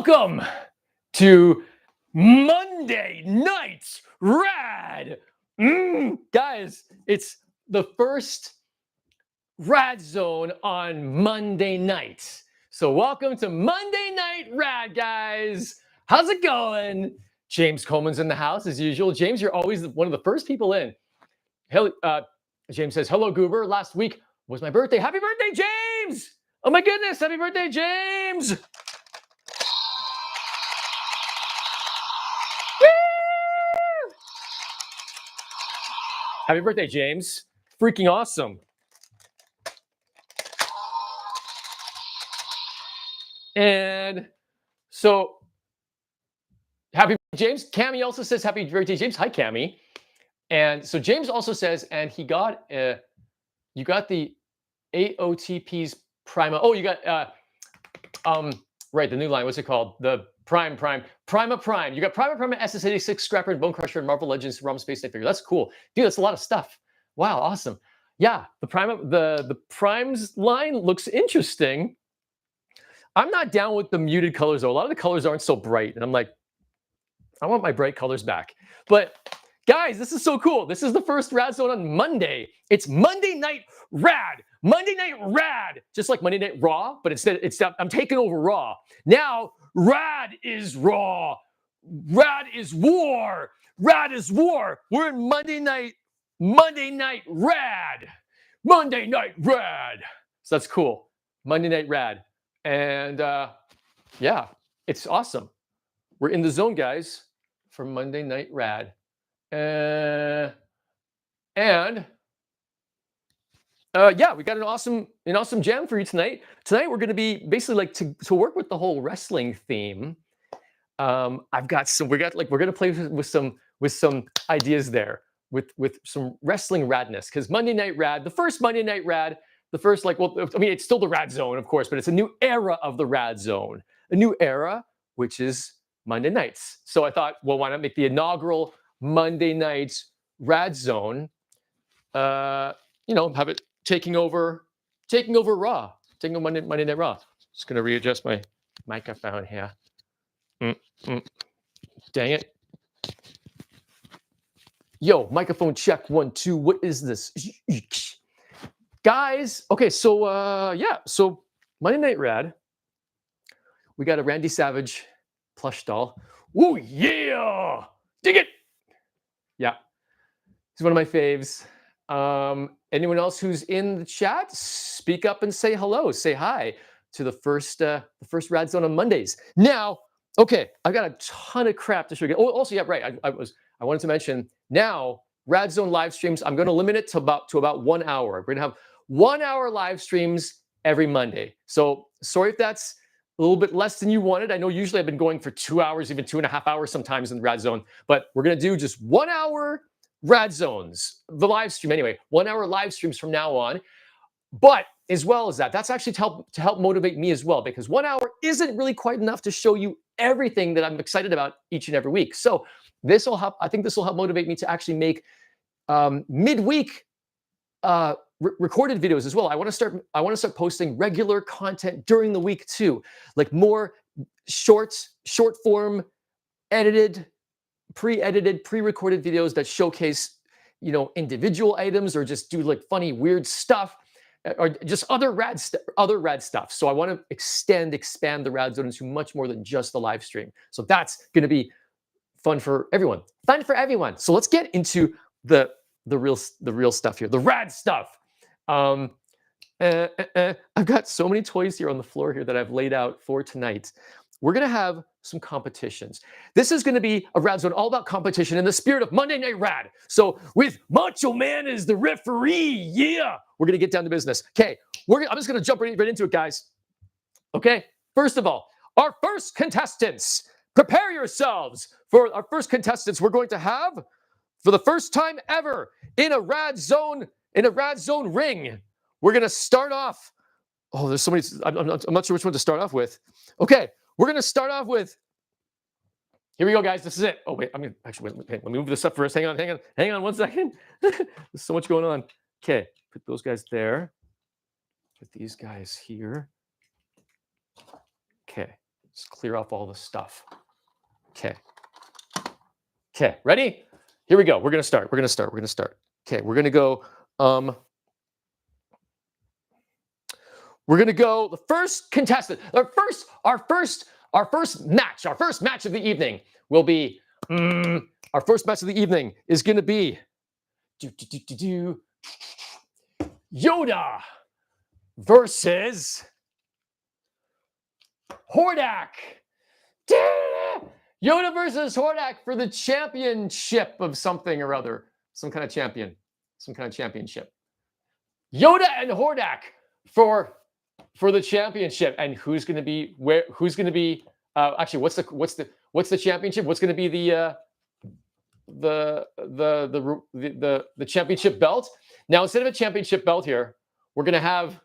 Welcome to Monday Night's Rad. Guys, it's the first Rad Zone on Monday night. So welcome to Monday Night Rad, guys. How's it going? James Coleman's in the house as usual. James, you're always one of the first people in. James says, hello, Goober. Last week was my birthday. Happy birthday, James! Oh my goodness, happy birthday, James! Happy birthday, James. Freaking awesome. And so, happy James. Cammy also says happy birthday, James. Hi, Cammy. And so James also says, and he got, you got the AOTP's Prima. Oh, you got, right, the new line. What's it called? The Prima Prime. You got Prima SS86, Scrapper, and Bone Crusher, and Marvel Legends ROM Space Knight figure. That's cool. Dude, that's a lot of stuff. Wow, awesome. Yeah, the Primes line looks interesting. I'm not down with the muted colors, though. A lot of the colors aren't so bright. And I'm like, I want my bright colors back. But guys, this is so cool. This is the first Rad Zone on Monday. It's Monday Night Rad. Monday Night Rad. Just like Monday Night Raw, but instead I'm taking over Raw. Now, Rad is Raw. Rad is War. Rad is War. We're in Monday Night Rad. Monday Night Rad. So that's cool. Monday Night Rad. And yeah, it's awesome. We're in the zone, guys, for Monday Night Rad. Yeah, we got an awesome jam for you tonight. Tonight we're going to be basically like to work with the whole wrestling theme. We're going to play with some ideas there with some wrestling radness, because Monday Night Rad, the first Monday Night Rad. The first, it's still the Rad Zone, of course, but it's a new era of the Rad Zone. A new era, which is Monday nights. So I thought, well, why not make the inaugural Monday Nights Rad Zone, have it taking over Raw, taking over Monday Night Raw. Just going to readjust my microphone here. Dang it. Yo, microphone check 1 2. What is this? Guys, okay, so Monday Night Rad, we got a Randy Savage plush doll. Ooh, yeah! Dig it! Yeah, he's one of my faves. Anyone else who's in the chat, speak up and say hello, say hi to the first Rad Zone on Mondays. Now, okay, I've got a ton of crap to show you. Oh, also, yeah, right, I wanted to mention, now, Rad Zone live streams, I'm going to limit it to about 1 hour. We're going to have 1 hour live streams every Monday. So sorry if that's a little bit less than you wanted. I know usually I've been going for 2 hours, even 2.5 hours sometimes in the Rad Zone, but we're going to do just 1 hour Rad Zones, the live stream anyway, 1 hour live streams from now on. But as well as that, that's actually to help motivate me as well, because 1 hour isn't really quite enough to show you everything that I'm excited about each and every week. So this will help. I think this will help motivate me to actually make midweek recorded videos as well. I want to start posting regular content during the week too, like more short form, edited, pre-edited, pre-recorded videos that showcase, individual items, or just do like funny, weird stuff, or just other rad stuff. So I want to expand the Rad Zone into much more than just the live stream. So that's going to be fun for everyone. So let's get into the real stuff here, the rad stuff. I've got so many toys here on the floor here that I've laid out for tonight. We're going to have some competitions. This is going to be a Rad Zone all about competition in the spirit of Monday Night Rad. So with Macho Man as the referee, yeah, we're going to get down to business. Okay, I'm just going to jump right into it, guys. Okay, first of all, our first contestants. Prepare yourselves for our first contestants. We're going to have, for the first time ever, in a Rad Zone ring, we're going to start off. Oh, there's so many. I'm not sure which one to start off with. Okay, we're going to start off with. Here we go, guys. This is it. Oh wait, let me move this up first. Hang on 1 second. There's so much going on. Okay, put those guys there. Put these guys here. Okay. Just clear off all the stuff. Okay. Okay, ready? Here we go. We're gonna start. Okay, we're gonna go. We're gonna go. The first contestant, our first match of the evening will be. Our first match of the evening is gonna be. Yoda versus Hordak. Yoda versus Hordak for the championship of something or other. Some kind of championship. Yoda and Hordak for the championship. And who's going to be where? Who's going to be? Actually, what's the championship? What's going to be the championship belt? Now, instead of a championship belt here, we're going to have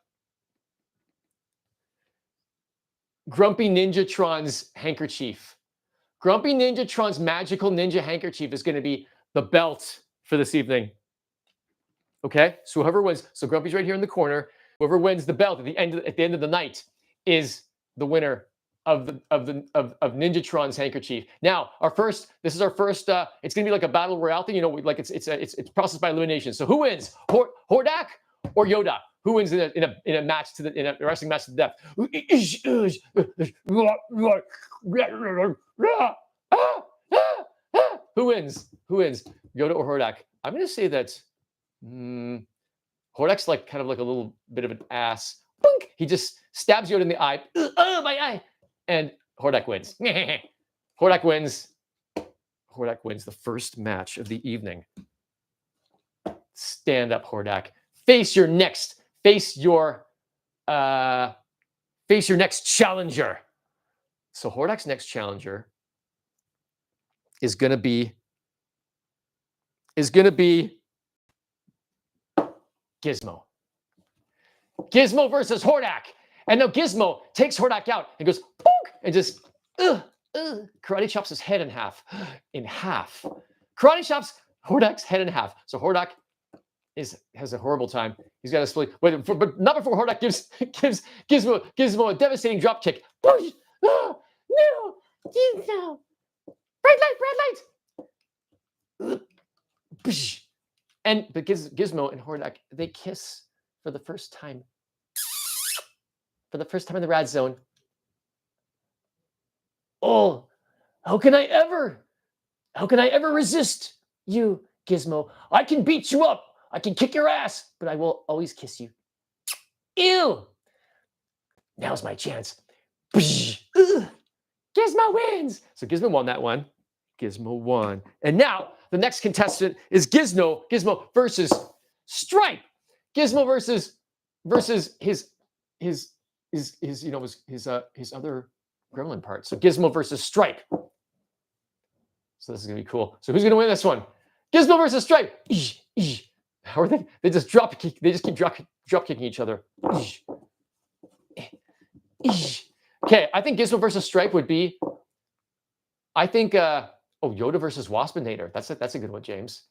Grumpy Ninjatron's handkerchief. Grumpy Ninjatron's magical ninja handkerchief is going to be the belt for this evening. Okay, so whoever wins, so Grumpy's right here in the corner. Whoever wins the belt at the end of the night is the winner of Ninjatron's handkerchief. Now, this is our first. It's gonna be like a battle royale thing, like it's processed by elimination. So who wins, Hordak or Yoda? Who wins in a match in a wrestling match to the death? Who wins? Yoda or Hordak? I'm gonna say that Hordak's like kind of like a little bit of an ass. Boink! He just stabs Yoda in the eye. Oh, my eye! And Hordak wins. Hordak wins. Hordak wins the first match of the evening. Stand up, Hordak. Face your next challenger. So Hordak's next challenger is gonna be Gizmo. Gizmo versus Hordak. And now Gizmo takes Hordak out and goes, bonk, and just karate chops his head in half. Karate chops Hordak's head in half. So Hordak has a horrible time. He's got to split, but not before Hordak gives Gizmo a devastating drop kick. No, Gizmo. Red light. But Gizmo and Hordak, they kiss for the first time. For the first time in the Radzone. Oh, how can I ever resist you, Gizmo? I can beat you up. I can kick your ass, but I will always kiss you. Ew. Now's my chance. Gizmo wins. So Gizmo won that one. Gizmo won. And now the next contestant is Gizmo versus Stripe. Gizmo versus his other gremlin part. So Gizmo versus Stripe. So this is gonna be cool. So who's gonna win this one? Gizmo versus Stripe. How are they? They just keep drop kicking each other. Okay, I think Gizmo versus Stripe would be. I think Yoda versus Waspinator. That's a good one, James.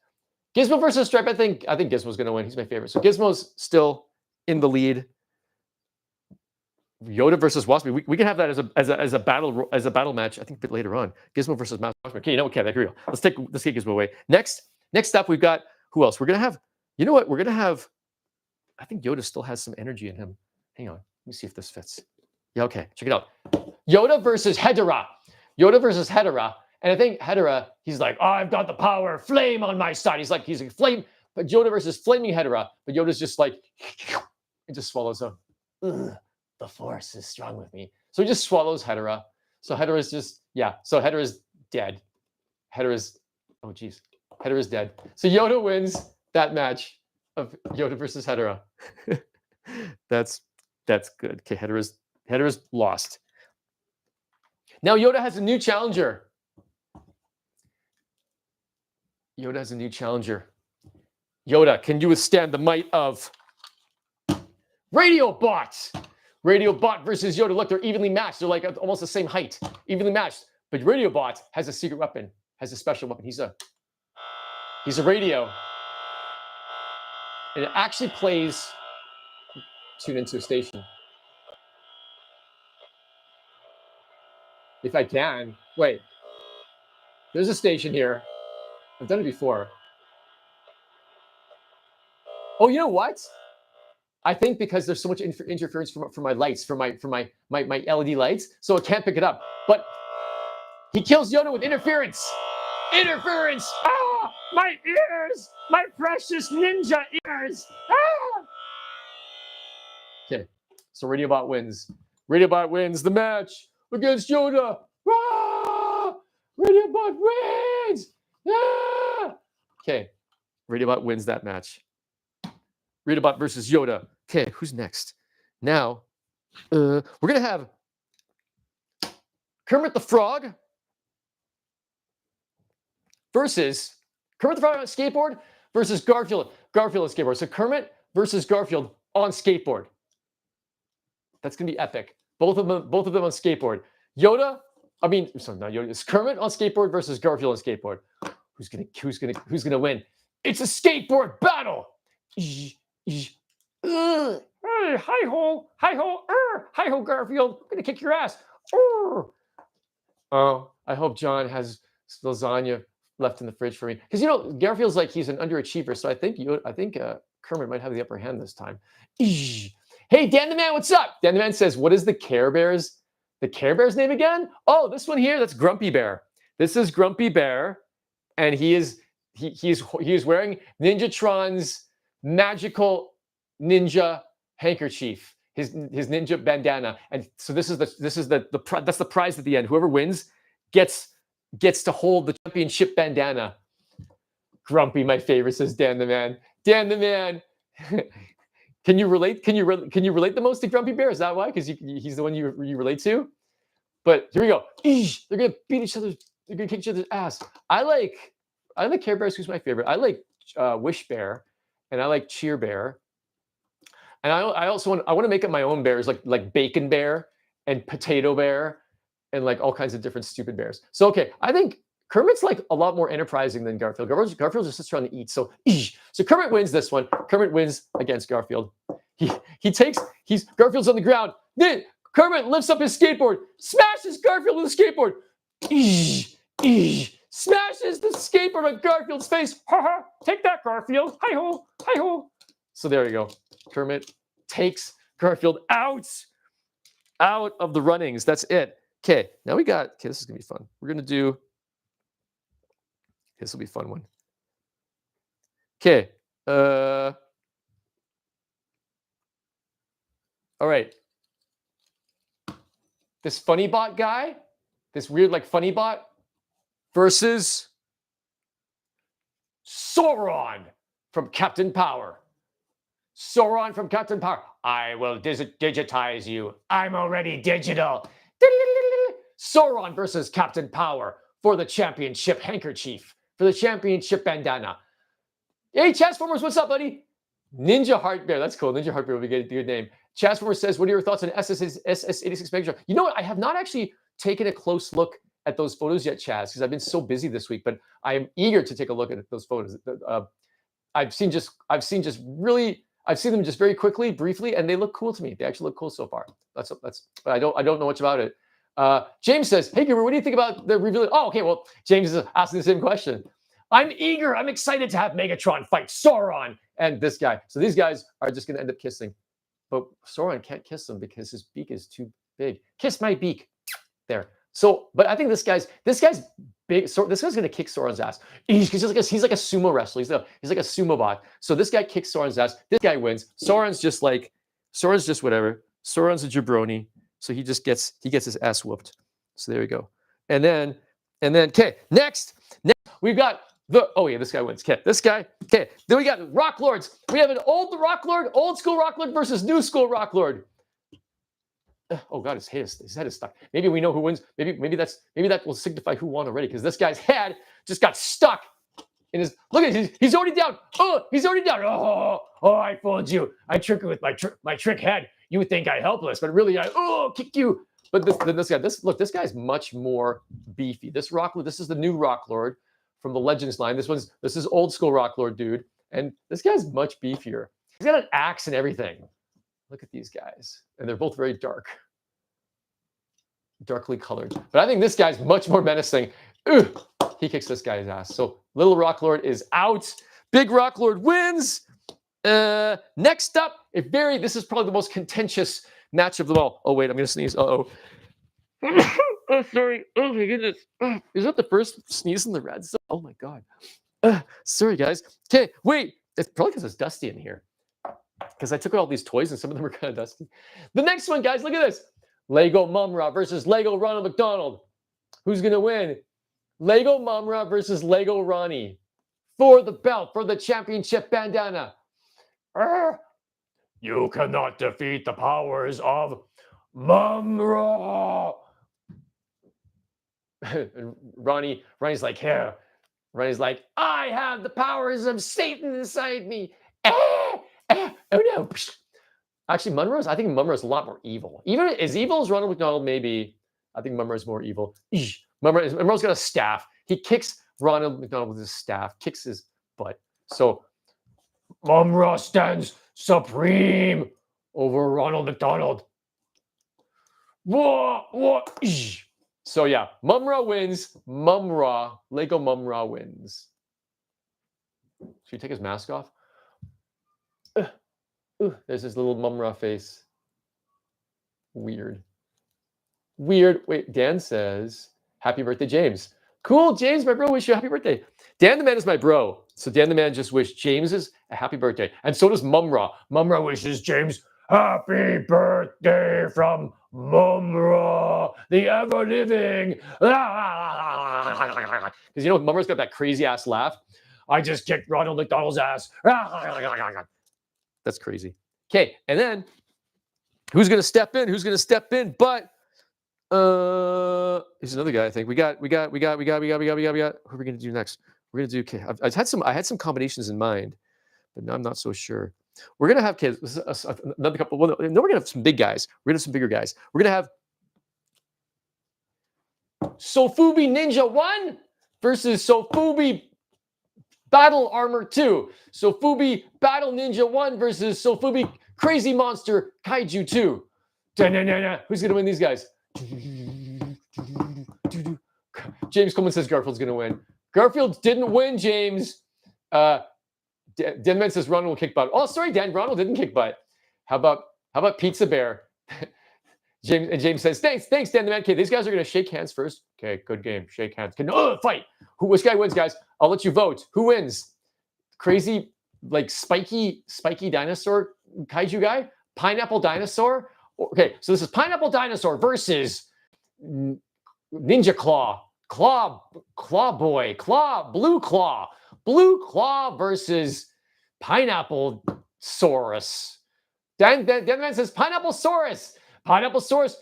Gizmo versus Stripe. I think Gizmo's gonna win. He's my favorite. So Gizmo's still in the lead. Yoda versus Waspinator. We can have that as a battle match. I think a bit later on. Gizmo versus Waspinator. Okay, okay, here we go. Let's take Gizmo away. Next up, we've got who else? We're gonna have. You know what? We're gonna have. I think Yoda still has some energy in him. Hang on. Let me see if this fits. Yeah. Okay. Check it out. Yoda versus Hedorah. And I think Hedorah, he's like, oh, I've got the power, flame on my side. He's a flame, but Yoda versus flaming Hedorah. But Yoda's just like, it just swallows him. The force is strong with me. So he just swallows Hedorah. So Hedorah's just, so Hedorah's dead. Hedorah's dead. So Yoda wins that match of Yoda versus Hedorah. That's good. Okay, Hedorah's lost. Now Yoda has a new challenger. Yoda, can you withstand the might of Radiobot? Radiobot versus Yoda. Look, they're evenly matched. They're like almost the same height, evenly matched. But Radiobot has a secret weapon, has a special weapon. He's a radio. And it actually plays. Tune into a station. if I can. Wait, there's a station here. I've done it before. Oh, you know what? I think because there's so much interference from my lights, from my LED lights, so it can't pick it up. But he kills Yoda with interference. Interference! Ah, my ears, my precious ninja ears. Ah! Okay, so Radiobot wins. Radiobot wins the match against Yoda. Ah! Radiobot wins. Ah! Okay, Radiobot wins that match. Radiobot versus Yoda. Okay, who's next? Now, we're gonna have Kermit the Frog versus Kermit the Frog on skateboard versus Garfield. Garfield on skateboard. So Kermit versus Garfield on skateboard. That's gonna be epic. Both of them on skateboard. Yoda. I mean, sorry, not Yoda. It's Kermit on skateboard versus Garfield on skateboard. Who's gonna win? It's a skateboard battle. Hey, hi ho, Garfield. I'm gonna kick your ass. Oh, I hope John has lasagna left in the fridge for me, because you know Garfield's like he's an underachiever, so I think Kermit might have the upper hand this time. Hey, Dan the Man, what's up? Dan the Man says, "What is the Care Bears? The Care Bears name again? Oh, this one here. That's Grumpy Bear. This is Grumpy Bear, and he's wearing Ninjatron's magical ninja handkerchief, his ninja bandana, and so this is the prize at the end. Whoever wins gets to hold the championship bandana. Grumpy, my favorite, says Dan the Man. Dan the Man. Can you relate? Can you relate the most to Grumpy Bear? Is that why? Because he's the one you relate to. But here we go. They're gonna beat each other. They're gonna kick each other's ass. I like Care Bears. Who's my favorite? I like Wish Bear, and I like Cheer Bear. And I also want to make up my own bears, like Bacon Bear and Potato Bear, and like all kinds of different stupid bears. So okay, I think Kermit's like a lot more enterprising than Garfield. Garfield's just trying to eat. So Kermit wins this one. Kermit wins against Garfield. Garfield's on the ground. Then Kermit lifts up his skateboard, smashes Garfield with the skateboard. Smashes the skateboard on Garfield's face. Ha ha! Take that, Garfield. Hi ho! Hi ho! So there you go. Kermit takes Garfield out of the runnings. That's it. Okay, now we got. Okay, this is gonna be fun. We're gonna do. This will be a fun one. Okay. All right. This funny bot guy, this weird like funny bot, versus Sauron from Captain Power. Sauron from Captain Power. I will digitize you. I'm already digital. Sauron versus Captain Power for the championship handkerchief, for the championship bandana. Hey, Chasformers, what's up, buddy? Ninja Heart Bear. That's cool. Ninja Heart Bear would be a good name. Chasformer says, what are your thoughts on SS86 Megatron? You know what? I have not actually taken a close look at those photos yet, Chaz, because I've been so busy this week, but I am eager to take a look at those photos. I've seen them just very quickly, briefly, and they look cool to me. They actually look cool so far. But I don't know much about it. James says, hey, Gilbert, what do you think about the reveal? Oh, okay. Well, James is asking the same question. I'm eager. I'm excited to have Megatron fight Sauron and this guy. So these guys are just going to end up kissing. But Sauron can't kiss them because his beak is too big. Kiss my beak. There. So, but I think this guy's big. So this guy's going to kick Sauron's ass. He's like a sumo wrestler. He's like a sumo bot. So this guy kicks Sauron's ass. This guy wins. Sauron's just whatever. Sauron's a jabroni. So he gets his ass whooped. So there we go. And then, okay, next we've got this guy wins. Okay, this guy. Okay, then we got Rock Lords. We have an old school Rock Lord versus new school Rock Lord. Oh God, his head is stuck. Maybe we know who wins. Maybe that will signify who won already, because this guy's head just got stuck in his. Look at it. He's already down. Oh, he's already down. Oh, I fooled you. I tricked you with my trick head. You would think I'm helpless, but really I kick you. But this guy's much more beefy. This is the new Rock Lord from the Legends line. This is old school Rock Lord dude, and this guy's much beefier. He's got an axe and everything. Look at these guys, and they're both very dark. darkly colored. But I think this guy's much more menacing. Ugh, he kicks this guy's ass. So Little Rock Lord is out. Big Rock Lord wins. Next up, this is probably the most contentious match of them all. Oh, wait, I'm going to sneeze. Uh-oh. Oh, sorry. Oh, my goodness. Is that the first sneeze in the red zone? Oh, my God. Sorry, guys. Okay, wait. It's probably because it's dusty in here. Because I took all these toys and some of them are kind of dusty. The next one, guys, look at this. Lego Mumra versus Lego Ronald McDonald. Who's going to win? Lego Mumra versus Lego Ronnie. For the belt, for the championship bandana. You cannot defeat the powers of Mumra. And Ronnie's like, here. Ronnie's like, I have the powers of Satan inside me. Oh no. Actually, I think Mumra's a lot more evil. Even as evil as Ronald McDonald may be, I think Mumra's more evil. Mumra's got a staff. He kicks Ronald McDonald with his staff, kicks his butt. So Mumra stands supreme over Ronald McDonald. So yeah, Mumra wins. Lego Mumra wins. Should we take his mask off? There's his little Mumra face. Weird. Wait, Dan says, happy birthday, James. Cool, James, my bro, wish you a happy birthday. Dan the Man is my bro. So Dan the Man just wished James's a happy birthday. And so does Mumra. Mumra wishes James happy birthday from Mumra, the ever-living. Because you know, Mumra's got that crazy-ass laugh. I just kicked Ronald McDonald's ass. That's crazy. Okay, and then who's going to step in? But here's another guy. I think we got. Who are we going to do next? We're going to do. Okay, I had some combinations in mind, but now I'm not so sure. We're going to have kids. Another couple. Well, no, we're going to have some big guys. We're going to have some bigger guys. We're going to have Sofubi Ninja 1 versus Sofubi Battle Armor 2. Sofubi Battle Ninja 1 versus Sofubi Crazy Monster Kaiju 2. Who's going to win these guys? James Coleman says Garfield's going to win. Garfield didn't win, James. Denman says Ronald will kick butt. Oh, sorry, Dan. Ronald didn't kick butt. How about Pizza Bear? James says, thanks, Dan the Man. Okay, these guys are going to shake hands first. Okay, good game. Shake hands. Fight. Which guy wins, guys? I'll let you vote. Who wins? Crazy, like spiky dinosaur kaiju guy? Pineapple dinosaur? Okay, so this is Pineapple Dinosaur versus Ninja Claw. Blue Claw versus Pineapple Saurus. Dan the Man says Pineapple Saurus. Pineapple Saurus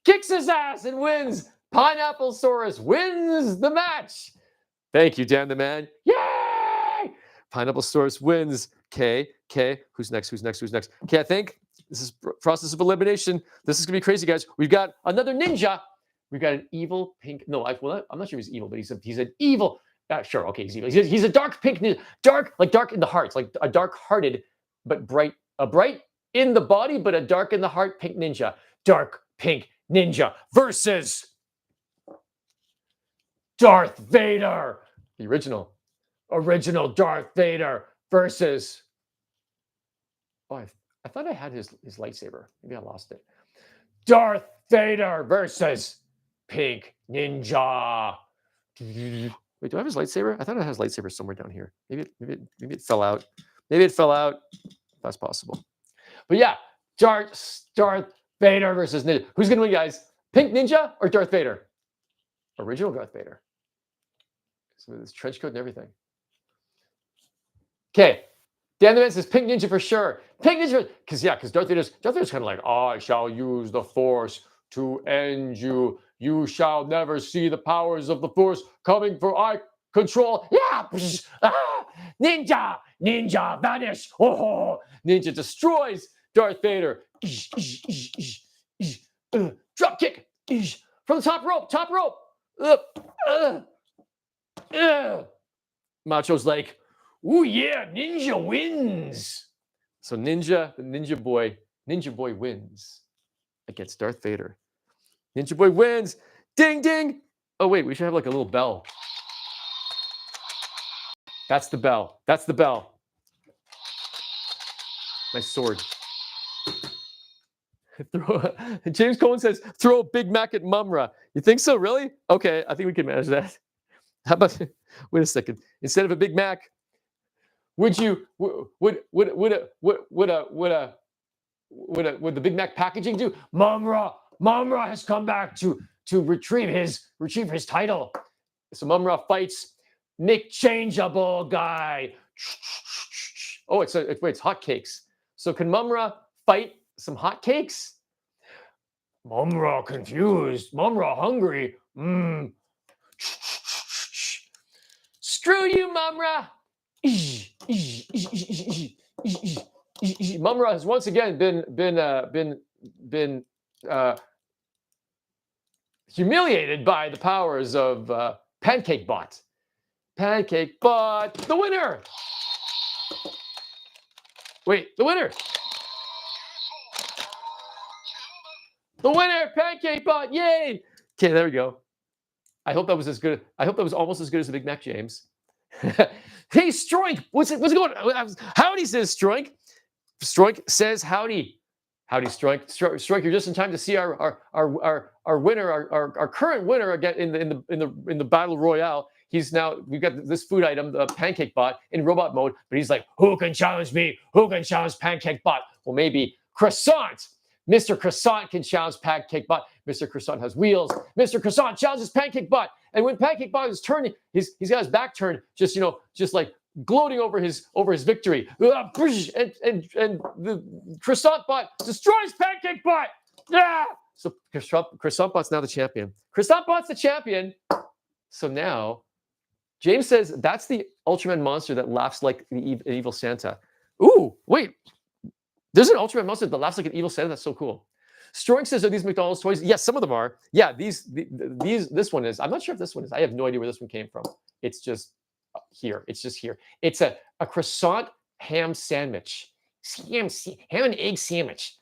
kicks his ass and wins. Pineapple Saurus wins the match. Thank you, Dan the Man. Yay! Pineapple Saurus wins. Okay. Who's next? Okay, I think this is process of elimination. This is going to be crazy, guys. We've got another ninja. We've got an evil pink. No, I'm not sure he's evil, but he's an evil. Sure, okay, he's evil. He's a dark pink ninja. Dark in the heart, like a dark-hearted, but bright. A bright in the body, but a dark in the heart pink ninja. Dark pink ninja versus Darth Vader. The original Darth Vader versus. Oh, I thought I had his lightsaber. Maybe I lost it. Darth Vader versus Pink Ninja. Wait, do I have his lightsaber? I thought I had his lightsaber somewhere down here. Maybe it fell out. That's possible. But yeah, Darth Vader versus Ninja. Who's gonna win, guys? Pink Ninja or Darth Vader? Original Darth Vader. So with his trench coat and everything. Okay. Dan the Man says Pink Ninja for sure. Pink Ninja, because Darth Vader's kind of like, I shall use the Force to end you. You shall never see the powers of the Force coming for I control. Yeah, Ninja, vanish. Oh, Ninja destroys Darth Vader. Drop kick from the top rope. Macho's like, ooh yeah, Ninja wins. So Ninja Boy wins against Darth Vader. Ninja Boy wins. Ding, ding. Oh, wait, we should have like a little bell. That's the bell. That's the bell. My sword. James Cohen says, throw a Big Mac at Mumra. You think so, really? Okay, I think we can manage that. How about, wait a second. Instead of a Big Mac, would the Big Mac packaging do? Mumra has come back to retrieve his title. So Mumra fights Nick Changeable Guy. Oh, it's hotcakes. So can Mumra fight some hotcakes? Mumra confused. Mumra hungry. Screw you, Mumra. Mumra has once again been humiliated by the powers of Pancake Bot. Pancake Bot, the winner. Wait, the winner. The winner, Pancake Bot, yay! Okay, there we go. I hope that was as good. I hope that was almost as good as the Big Mac, James. Hey, Stroink, what's going on? Howdy, says Stroink. Stroink says howdy. Howdy, Stroink. Stroink, you're just in time to see our winner, our current winner again in the battle royale. We've got this food item, the Pancake Bot, in robot mode, but he's like, who can challenge me? Who can challenge Pancake Bot? Well, maybe Croissant. Mr. Croissant can challenge Pancake Bot. Mr. Croissant has wheels. Mr. Croissant challenges Pancake Bot. And when Pancake Bot is turning, he's got his back turned, just like gloating over his victory. And the Croissant Bot destroys Pancake Bot. Yeah. So Croissant Bot's now the champion. Croissant Bot's the champion. So now, James says that's the Ultraman monster that laughs like an evil Santa. Ooh, wait. There's an Ultraman monster that laughs like an evil Santa. That's so cool. Stroink says, are these McDonald's toys? Yes, some of them are. Yeah, this one is. I'm not sure if this one is. I have no idea where this one came from. It's just here. It's just here. It's a croissant ham sandwich. Ham and egg sandwich.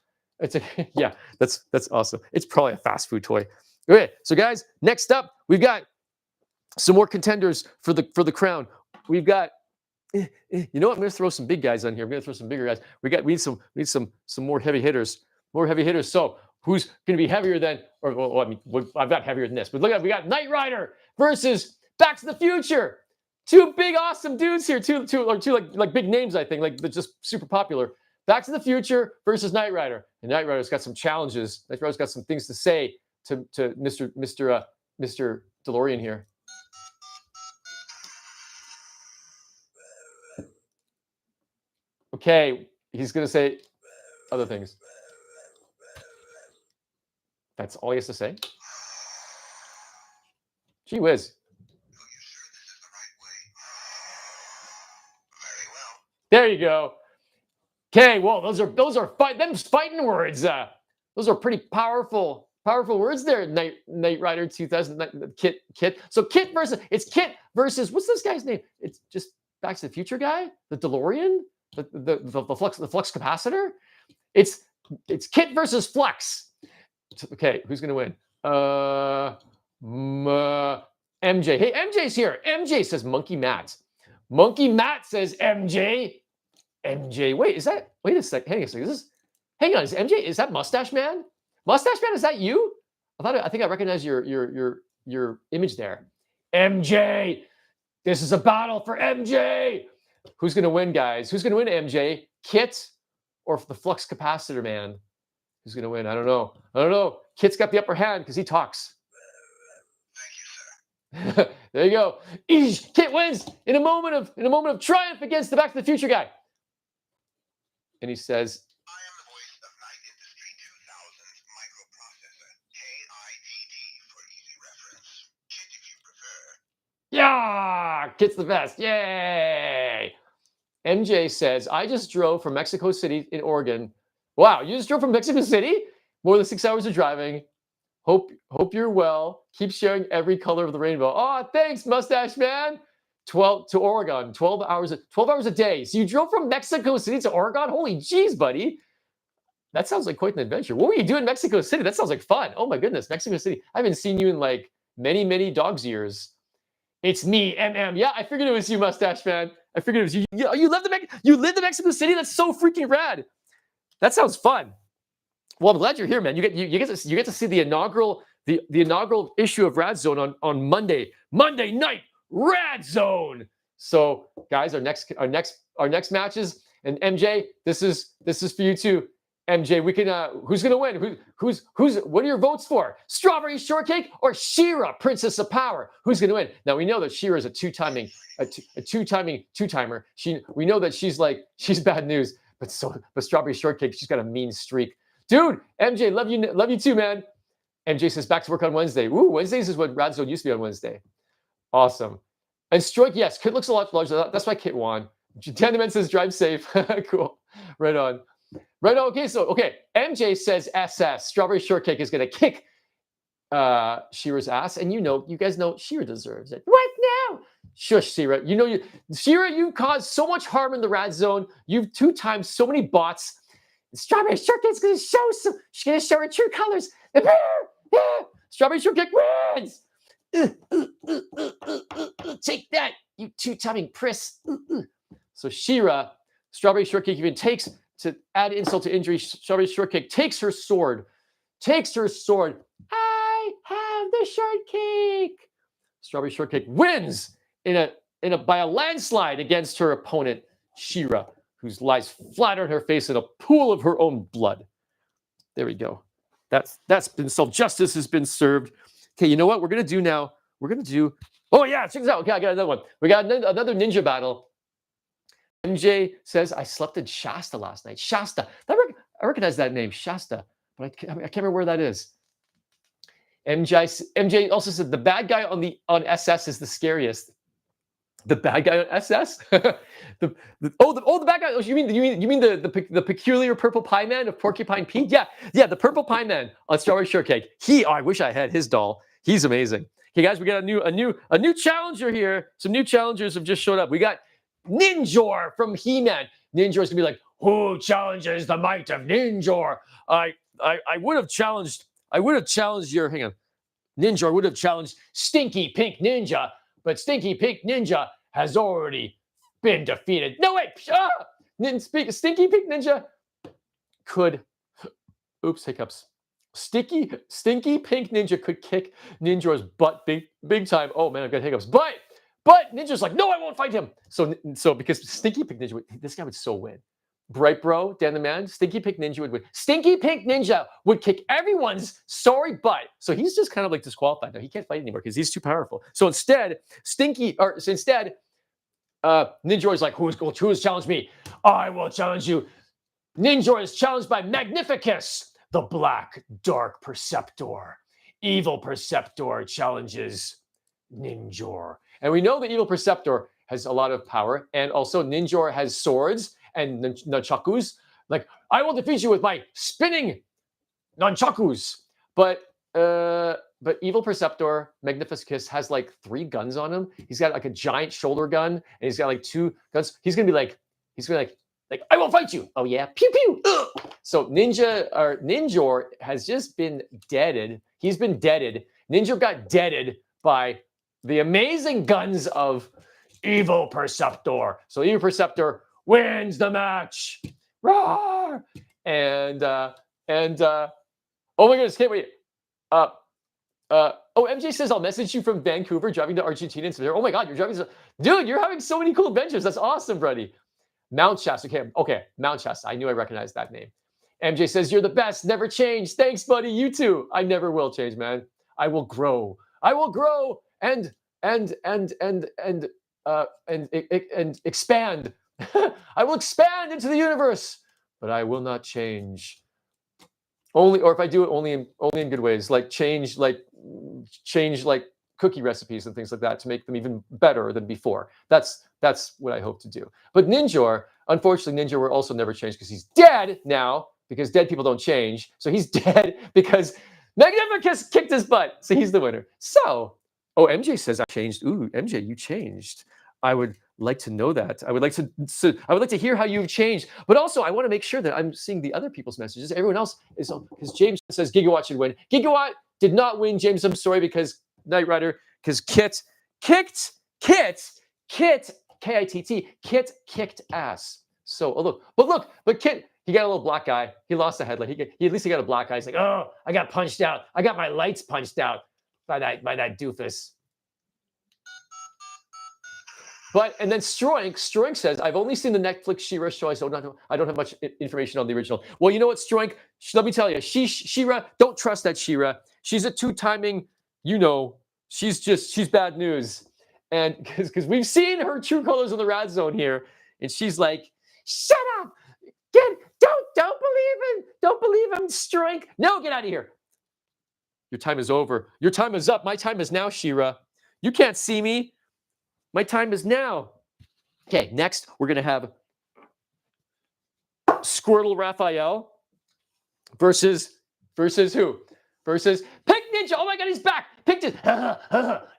Yeah, that's awesome. It's probably a fast food toy. Okay, so guys, next up, we've got some more contenders for the crown. We've got, you know what? I'm going to throw some big guys on here. I'm going to throw some bigger guys. We need some more heavy hitters. More heavy hitters. So who's going to be heavier than? I've got heavier than this. But look at, we got Knight Rider versus Back to the Future. Two big awesome dudes here. Two like big names. I think like they're just super popular. Back to the Future versus Knight Rider. And Knight Rider's got some challenges. Knight Rider's got some things to say to Mr. DeLorean here. Okay, he's going to say other things. That's all he has to say? Gee whiz. There you go. Okay, well, those are fighting words. Those are pretty powerful words there. Knight Rider 2009 Kit. So Kit versus what's this guy's name? It's just Back to the Future guy, the DeLorean. The flux capacitor. It's Kit versus Flex. Okay, who's gonna win? MJ. Hey, MJ's here. MJ says Monkey Matt. Monkey Matt says MJ. MJ. Wait, is that? Wait a sec. Hang on a second. Hang on. Is MJ? Is that Mustache Man? Mustache Man, is that you? I think I recognize your image there. MJ. This is a battle for MJ. Who's going to win, guys? Who's going to win, MJ? Kit or the flux capacitor man? Who's going to win? I don't know. Kit's got the upper hand because he talks. Thank you, sir. There you go. Kit wins in a moment of triumph against the Back to the Future guy. And he says, I am the voice of Night Industry 2000's microprocessor, KITT for easy reference. Kit if you prefer. Yeah, Kit's the best. Yay. MJ says, I just drove from Mexico City in Oregon. Wow, you just drove from Mexico City? More than 6 hours of driving. Hope you're well. Keep sharing every color of the rainbow. Oh, thanks, Mustache Man. 12 to Oregon, 12 hours a day. So you drove from Mexico City to Oregon? Holy jeez, buddy. That sounds like quite an adventure. What were you doing in Mexico City? That sounds like fun. Oh my goodness, Mexico City. I haven't seen you in like many, many dog's years. It's me, MM. Yeah, I figured it was you, Mustache Man. I figured it was you. You lived in Mexico City? That's so freaking rad. That sounds fun. Well, I'm glad you're here, man. You get to see the inaugural issue of Radzone on Monday night, Radzone. So, guys, our next matches, and MJ, this is for you too. MJ, we can who's gonna win? Who's what are your votes for? Strawberry Shortcake or She-Ra, Princess of Power? Who's gonna win? Now we know that She-Ra is a two-timer. We know that she's bad news, but Strawberry Shortcake, she's got a mean streak. Dude, MJ, love you too, man. MJ says back to work on Wednesday. Ooh, Wednesdays is what Radzone used to be on Wednesday. Awesome. And Stroke, yes, Kit looks a lot larger. That's why Kit won. Tandeman says drive safe. Cool. Right on. Right on. Okay, MJ says SS. Strawberry Shortcake is going to kick She-Ra's ass. And you guys know She-Ra deserves it. What now? Shush, She-Ra. She-Ra, you caused so much harm in the Radzone. You've 2 times so many bots. Strawberry Shortcake's going to she's going to show her true colors. Strawberry Shortcake wins. Take that, you 2-timing priss. So She-Ra, Strawberry Shortcake even takes, to add insult to injury, Strawberry Shortcake takes her sword. I have the shortcake. Strawberry Shortcake wins by a landslide against her opponent, She-Ra, who lies flat on her face in a pool of her own blood. There we go. That's been solved. Justice has been served. Okay, you know what we're gonna do now? Oh yeah, check this out. Okay, I got another one. We got another ninja battle. MJ says, I slept in Shasta last night. Shasta. I recognize that name, Shasta, but I can't remember where that is. MJ also said the bad guy on SS is the scariest. The bad guy on SS? the bad guy. Oh, you mean the peculiar purple pie man of Porcupine Pete? Yeah, the purple pie man on Strawberry Shortcake. I wish I had his doll. He's amazing. Okay, guys, we got a new challenger here. Some new challengers have just showed up. We got Ninjor from He-Man. Ninjor's gonna be like, who challenges the might of Ninjor? I would have challenged your Ninjor would have challenged Stinky Pink Ninja, but Stinky Pink Ninja has already been defeated. No, wait. Stinky Pink Ninja could, oops, hiccups. Stinky Pink Ninja could kick Ninjor's butt big time. Oh man, I've got hiccups. But Ninja's like, no, I won't fight him. So because Stinky Pink Ninja, this guy would so win. Bright Bro, Dan the Man, Stinky Pink Ninja would win. Stinky Pink Ninja would kick everyone's sorry butt. So he's just kind of like disqualified now. He can't fight anymore because he's too powerful. So instead, Ninjor is like, who's challenged me? I will challenge you. Ninjor is challenged by Magnificus, the Black Dark Perceptor. Evil Perceptor challenges Ninjor. And we know the Evil Perceptor has a lot of power. And also Ninjor has swords and nunchakus. Like, I will defeat you with my spinning nunchakus. But Evil Perceptor, Magnificus, has like 3 guns on him. He's got like a giant shoulder gun, and he's got like 2 guns. He's gonna be like, I will fight you. Oh yeah, pew pew. Ugh. So Ninjor has just been deaded. He's been deaded. Ninjor got deaded by the amazing guns of Evil Perceptor. So Evil Perceptor wins the match. Roar! And oh my goodness, can't wait. MJ says I'll message you from Vancouver, driving to Argentina. Oh my God, dude, you're having so many cool adventures. That's awesome, buddy. Mount Shasta. Okay, Mount Shasta. I knew I recognized that name. MJ says you're the best, never change. Thanks, buddy. You too. I never will change, man. I will grow and expand. I will expand into the universe, but I will not change. Or if I do it, only in good ways, like change cookie recipes and things like that to make them even better than before. That's what I hope to do. But Ninjor, unfortunately, Ninjor will also never change because he's dead now, because dead people don't change. So he's dead because Magnificus kicked his butt. So he's the winner. So, MJ says I changed. Ooh, MJ, you changed. I would like to know that. I would like to hear how you've changed. But also, I want to make sure that I'm seeing the other people's messages. Everyone else is because James says Gigawatt should win. Gigawatt did not win, James. I'm sorry, because Knight Rider, because Kit kicked kicked ass. So but Kit, he got a little black eye. He lost a headlight. He at least he got a black eye. He's like, oh, I got punched out. I got my lights punched out by that doofus. And then Stroink says, I've only seen the Netflix She-Ra show, so I don't have much information on the original. Well, you know what, Stroink? Let me tell you, She-Ra, don't trust that She-Ra. She's a two-timing, she's bad news. And because we've seen her true colors on the Radzone here, and she's like, shut up! Don't believe him, Stroink. No, get out of here. Your time is over. Your time is up. My time is now, She-Ra. You can't see me. My time is now. Okay, next we're going to have Squirtle Raphael versus who? Versus Pink Ninja. Oh my God, he's back. Pink Ninja.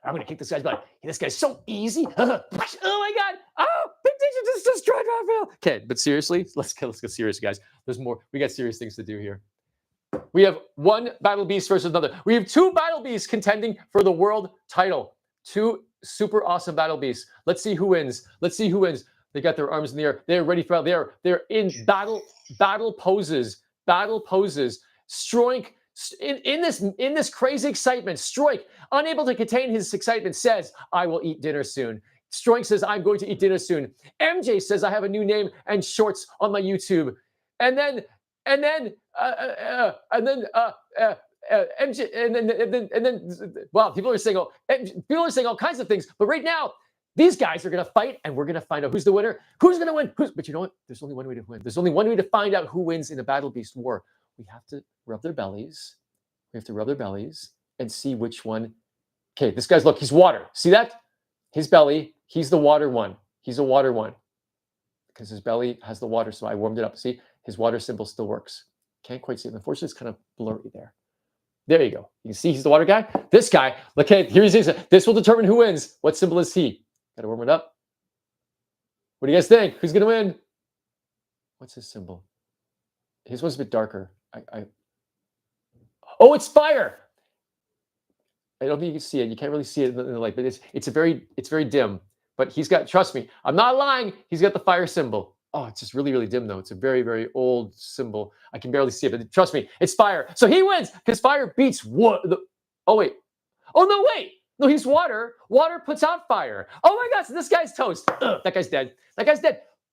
I'm going to kick this guy's butt. This guy's so easy. Oh my God. Oh, Pink Ninja just destroyed Raphael. Okay, but seriously, let's get serious, guys. There's more. We got serious things to do here. We have one Battle Beast versus another. We have two Battle Beasts contending for the world title. Two super awesome Battle Beasts. Let's see who wins. They got their arms in the air. They're ready for they're in battle poses. Stroink in this crazy excitement. Stroink, unable to contain his excitement, says, "I will eat dinner soon." Stroink says, "I'm going to eat dinner soon." MJ says, "I have a new name and shorts on my YouTube." And then MJ, and then wow, people are saying all kinds of things. But right now, these guys are going to fight, and we're going to find out who's the winner. Who's going to win? But you know what? There's only one way to win. There's only one way to find out who wins in a Battle Beast war. We have to rub their bellies. And see which one. Okay, this guy's, look, he's water. See that? His belly. He's the water one. He's a water one because his belly has the water. So I warmed it up. See, his water symbol still works. Can't quite see it. Unfortunately, it's kind of blurry there. There you go. You can see he's the water guy. This guy, look, hey, here he is. This will determine who wins. What symbol is he? Got to warm it up. What do you guys think? Who's going to win? What's his symbol? His one's a bit darker. Oh, it's fire. I don't think you can see it. You can't really see it in the light, but it's very dim. But he's got, trust me, I'm not lying. He's got the fire symbol. Oh, it's just really, really dim, though. It's a very, very old symbol. I can barely see it, but trust me, it's fire. So he wins because fire beats what? Oh, wait. Oh, no, wait. No, he's water. Water puts out fire. Oh, my God. So this guy's toast. That guy's dead.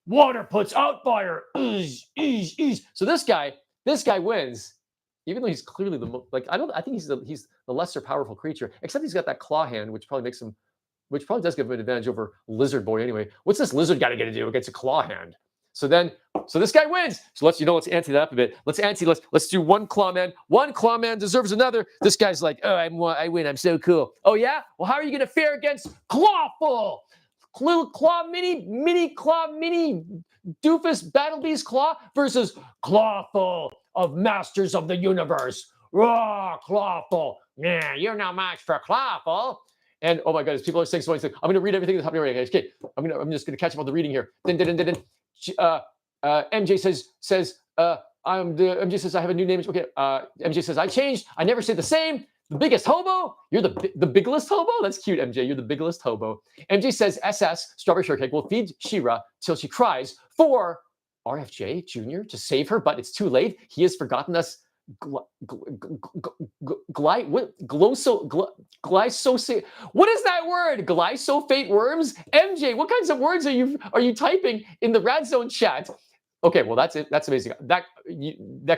Water puts out fire. So this guy wins, even though he's clearly I think he's the lesser powerful creature, except he's got that claw hand, which probably does give him an advantage over Lizard Boy anyway. What's this lizard guy to do against a claw hand? So this guy wins. So let's ante that up a bit. Let's do one claw man. One claw man deserves another. This guy's like, oh, I win. I'm so cool. Oh yeah? Well, how are you gonna fare against Clawful? Little claw mini claw mini doofus Battle Beast Claw versus Clawful of Masters of the Universe. Raw Clawful. Yeah, you're no match for Clawful. And oh my goodness, people are saying so much. I'm going to read everything that's happening right now. Okay, I'm just going to catch up on the reading here. MJ says MJ says I have a new name. Okay, MJ says I changed. I never say the same. The biggest hobo. You're the biggest hobo. That's cute, MJ. You're the biggest hobo. MJ says SS Strawberry Shortcake will feed She-Ra till she cries for RFJ Jr. to save her, but it's too late. He has forgotten us. Glyphosate. What is that word? Glyphosate worms? MJ, what kinds of words are you typing in the Radzone chat? Okay, well that's it. That's amazing. That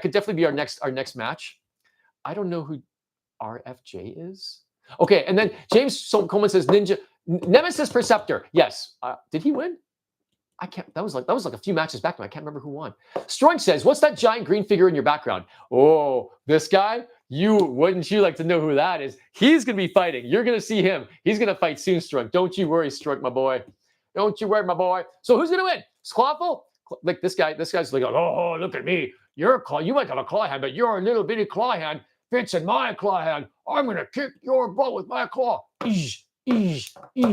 could definitely be our next match. I don't know who RFJ is. Okay, and then James Coleman says Ninja Nemesis Perceptor. Yes. Did he win? I can't. That was like a few matches back. I can't remember who won. Stroink says, "What's that giant green figure in your background?" Oh, this guy. Wouldn't you like to know who that is? He's gonna be fighting. You're gonna see him. He's gonna fight soon, Stroink. Don't you worry, Stroink, my boy. Don't you worry, my boy. So who's gonna win? Clawful? Like this guy. This guy's like, oh, look at me. You're a claw. You might have a claw hand, but you're a little bitty claw hand. Fits in my claw hand. I'm gonna kick your butt with my claw.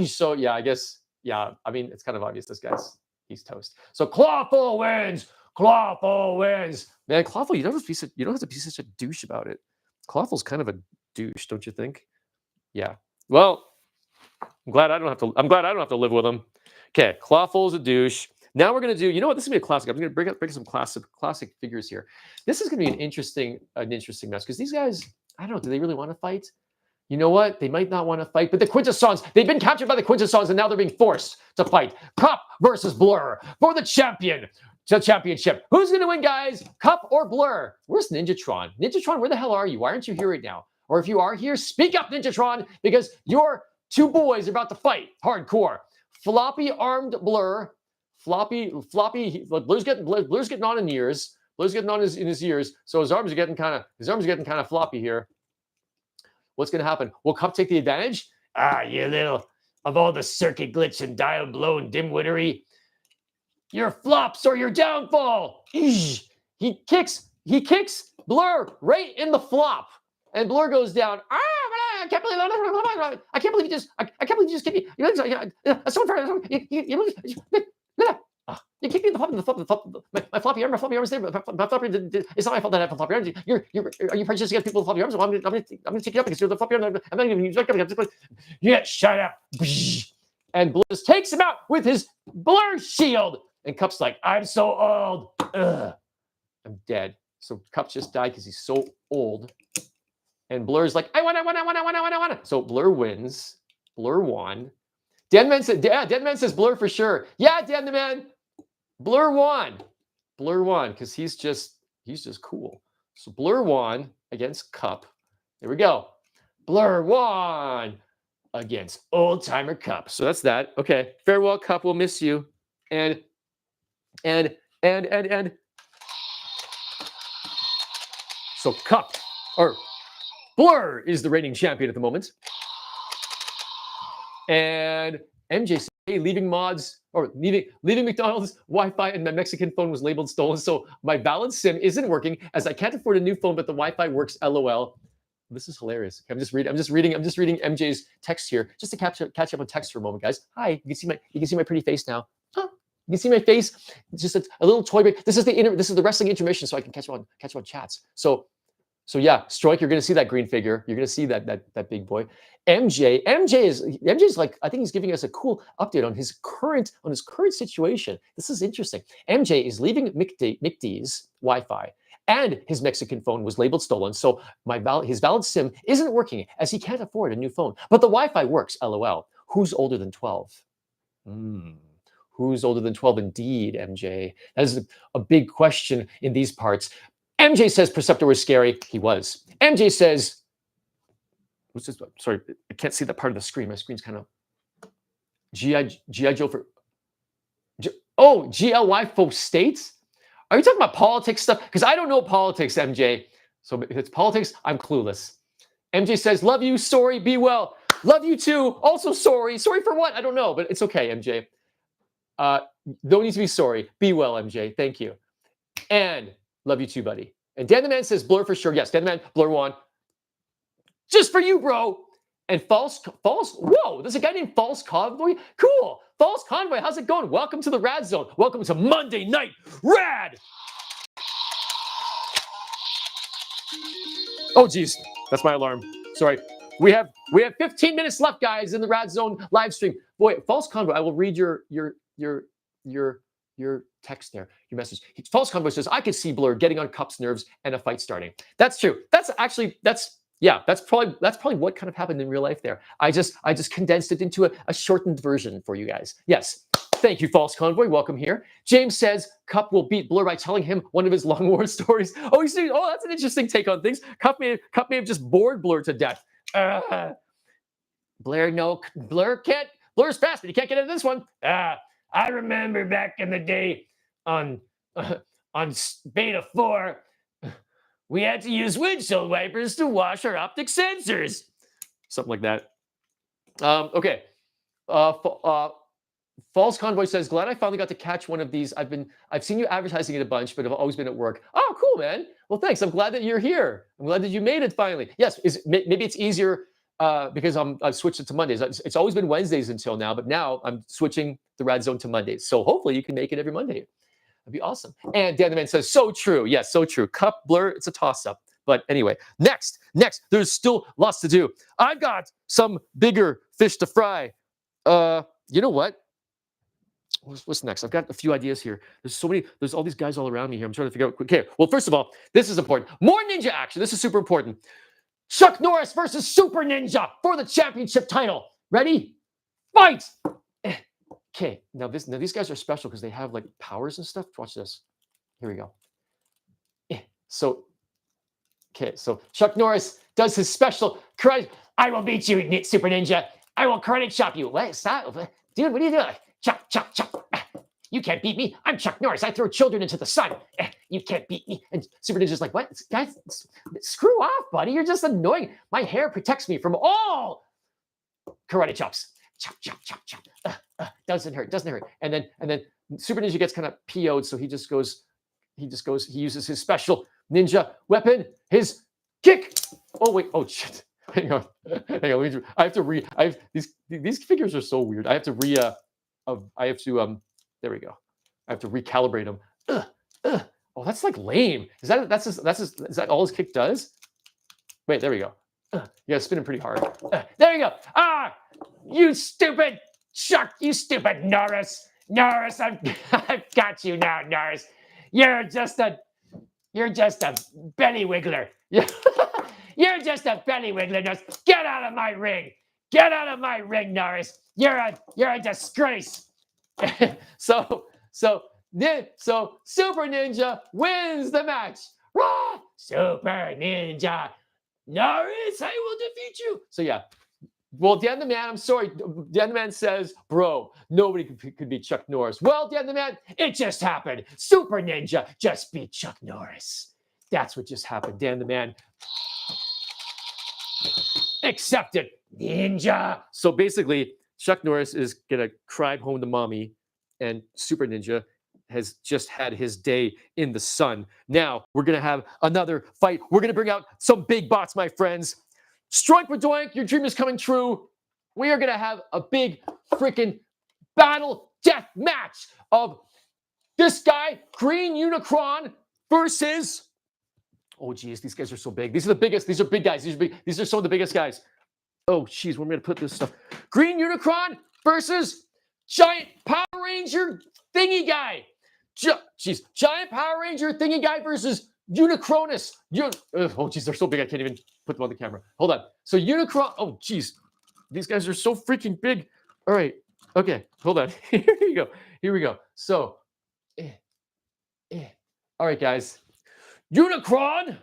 So yeah, I guess Yeah, I mean, it's kind of obvious this guy's he's toast. So Clawful wins. Clawful wins. Man, Clawful, you don't have to be such a douche about it. Clawful's kind of a douche, don't you think? Yeah. Well, I'm glad I don't have to live with him. Okay, Clawful's a douche. Now we're gonna do. You know what? This is gonna be a classic. I'm gonna bring up some classic figures here. This is gonna be an interesting mess because these guys, I don't know. Do they really want to fight? You know what? They might not want to fight, but the Quintessons, they've been captured by the Quintessons, and now they're being forced to fight. Cup versus Blur for the championship. Who's going to win, guys? Cup or Blur? Where's Ninjatron? Ninjatron, where the hell are you? Why aren't you here right now? Or if you are here, speak up, Ninjatron, because your two boys are about to fight hardcore. Floppy armed Blur. Floppy. Blur's getting on in years. Blur's getting on in his ears, so his arms are getting kind of floppy here. What's going to happen? Will Cup take the advantage? You little, of all the circuit glitch and dial blown dimwittery, your flops or your downfall. He kicks Blur right in the flop, and Blur goes down. I can't believe you just kicked me. You kicked me in the flop. My floppy arm is there. My floppy arm. It's not my fault that I have a floppy arm. Are you prejudiced against people with floppy arms? Well, I'm going to take you up because you're the floppy arm. I'm not even. Yeah, shut up. And Blur just takes him out with his Blur shield. And Cup's like, I'm so old. Ugh. I'm dead. So Cup just died because he's so old. And Blur's like, I won. So Blur wins. Blur won. Deadman says Blur for sure. Yeah, Deadman. Blur won because he's just cool. So Blur won against Cup. There we go. Blur won against old timer Cup. So that's that. Okay. Farewell, Cup. We'll miss you. And so Cup or Blur is the reigning champion at the moment. And MJ said, hey, leaving McDonald's Wi-Fi and my Mexican phone was labeled stolen. So my valid SIM isn't working as I can't afford a new phone, but the Wi-Fi works. LOL. This is hilarious. I'm just reading MJ's text here just to catch up on text for a moment, guys. Hi, you can see my pretty face now. Huh? You can see my face. It's just a little toy break. This is the wrestling intermission, so I can catch up on chats. So yeah, Stroik, you're going to see that green figure. You're going to see that big boy. MJ's like, I think he's giving us a cool update on his current situation. This is interesting. MJ is leaving McD's Wi-Fi, and his Mexican phone was labeled stolen. So his valid SIM isn't working as he can't afford a new phone. But the Wi-Fi works. LOL. Who's older than 12? Who's older than 12? Indeed, MJ. That is a big question in these parts. MJ says Perceptor was scary. He was. MJ says, sorry, I can't see that part of the screen. My screen's kind of G.I. Joe for GLY folks states. Are you talking about politics stuff? Because I don't know politics, MJ. So if it's politics, I'm clueless. MJ says, love you, sorry, be well. Love you too. Also sorry. Sorry for what? I don't know, but it's okay, MJ. Don't need to be sorry. Be well, MJ. Thank you. And love you too, buddy. And Dan the Man says Blur for sure. Yes, Dan the Man, Blur won. Just for you, bro. And False, whoa, there's a guy named False Convoy. Cool. False Convoy, how's it going? Welcome to the Rad Zone. Welcome to Monday Night Rad. Oh, geez. That's my alarm. Sorry. We have 15 minutes left, guys, in the Rad Zone live stream. Boy, False Convoy, I will read your text there, your message. False Convoy says, I could see Blur getting on Cup's nerves and a fight starting. That's true. That's probably what kind of happened in real life there. I just condensed it into a shortened version for you guys. Yes. Thank you, False Convoy. Welcome here. James says Cup will beat Blur by telling him one of his long war stories. Oh, that's an interesting take on things. Cup may have just bored Blur to death. Blur's fast, but he can't get into this one. I remember back in the day on Beta 4, we had to use windshield wipers to wash our optic sensors. Something like that. Okay. False Convoy says, glad I finally got to catch one of these. I've seen you advertising it a bunch, but I've always been at work. Oh, cool, man. Well, thanks. I'm glad that you're here. I'm glad that you made it finally. Yes, maybe it's easier because I've switched it to Mondays. It's always been Wednesdays until now, but now I'm switching the Radzone to Mondays. So hopefully you can make it every Monday. That'd be awesome. And Dan the Man says, so true. Yes, so true. Cup, blur, it's a toss-up. But anyway, next, there's still lots to do. I've got some bigger fish to fry. You know what? What's next? I've got a few ideas here. There's all these guys all around me here. I'm trying to figure out. Okay, well, first of all, this is important. More ninja action. This is super important. Chuck Norris versus Super Ninja for the championship title. Ready? Fight! Okay, now these guys are special because they have like powers and stuff. Watch this. Here we go. So Chuck Norris does his special karate. I will beat you, Super Ninja. I will karate chop you. What? Stop. Dude, what are you doing? Chop, chop, chop. You can't beat me. I'm Chuck Norris. I throw children into the sun. You can't beat me. And Super Ninja's like, what? Guys, screw off, buddy. You're just annoying. My hair protects me from all karate chops. Chop, chop, chop, chop. Doesn't hurt. And then Super Ninja gets kind of PO'd, so he uses his special ninja weapon, his kick. Oh, wait. Oh, shit. Hang on. These figures are so weird. There we go. I have to recalibrate them. Oh, that's like lame. Is that all his kick does? Wait, there we go. You gotta spin him pretty hard. There you go. You stupid Chuck, you stupid Norris. Norris, I've got you now, Norris. You're just a belly wiggler. You're just a belly wiggler, Norris. Get out of my ring. Get out of my ring, Norris. You're a disgrace. So Super Ninja wins the match. Rah! Super Ninja. Norris, I will defeat you. So yeah. Well, Dan the Man, I'm sorry. Dan the Man says, bro, nobody could beat Chuck Norris. Well, Dan the Man, it just happened. Super Ninja just beat Chuck Norris. That's what just happened. Dan the Man accepted. Ninja. So basically, Chuck Norris is going to cry home to mommy, and Super Ninja has just had his day in the sun. Now, we're going to have another fight. We're going to bring out some big bots, my friends. Stroink for doink, your dream is coming true. We are going to have a big freaking battle death match of this guy, Green Unicron, versus... Oh, geez, these guys are so big. These are the biggest. These are big guys. These are some of the biggest guys. Oh, geez, where am I going to put this stuff? Green Unicron versus Giant Power Ranger thingy guy. Giant Power Ranger thingy guy versus Unicronus. Oh, geez, they're so big I can't even put them on the camera. Hold on. So Unicron. Oh, geez, these guys are so freaking big. All right. Okay, hold on. Here we go. So, all right, guys. Unicron,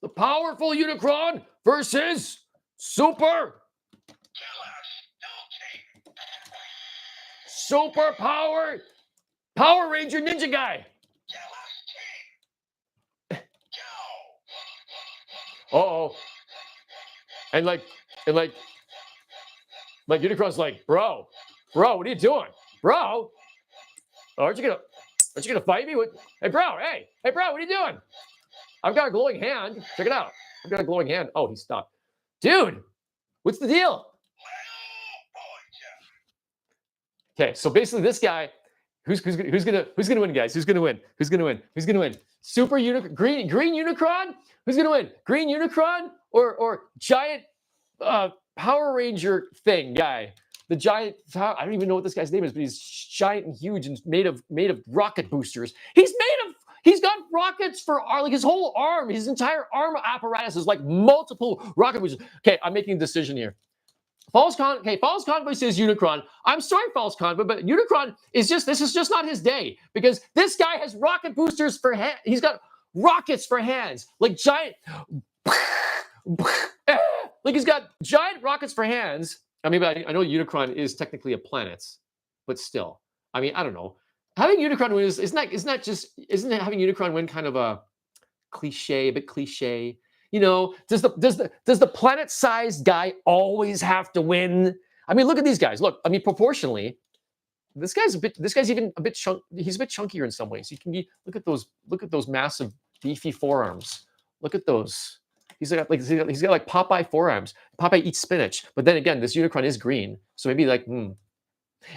the powerful Unicron versus Super powered Power Ranger Ninja guy. Uh-oh. And like Unicron's like, bro, what are you doing? Bro? Aren't you gonna fight me? Hey, bro, what are you doing? I've got a glowing hand. Check it out. I've got a glowing hand. Oh, he stopped. Dude, what's the deal? Okay, so basically this guy, who's gonna win, guys? Who's gonna win? Super Unicron, Green Unicron? Who's gonna win? Green Unicron or giant Power Ranger thing guy? The giant, I don't even know what this guy's name is, but he's giant and huge and made of rocket boosters. He's got rockets for like his whole arm, his entire arm apparatus is like multiple rocket boosters. Okay, I'm making a decision here. False Convoy says Unicron. I'm sorry, False Convoy, but Unicron this is just not his day because this guy has rocket boosters for hands. He's got rockets for hands, like giant, like he's got giant rockets for hands. I mean, I know Unicron is technically a planet, but still, I mean, I don't know. Having Unicron win isn't having Unicron win kind of a bit cliche? You know, does the planet-sized guy always have to win? I mean, look at these guys. Look, I mean, proportionally, this guy's even a bit he's a bit chunkier in some ways. Look at those massive beefy forearms. Look at those. he's got like Popeye forearms. Popeye eats spinach, but then again, this Unicron is green, so maybe like,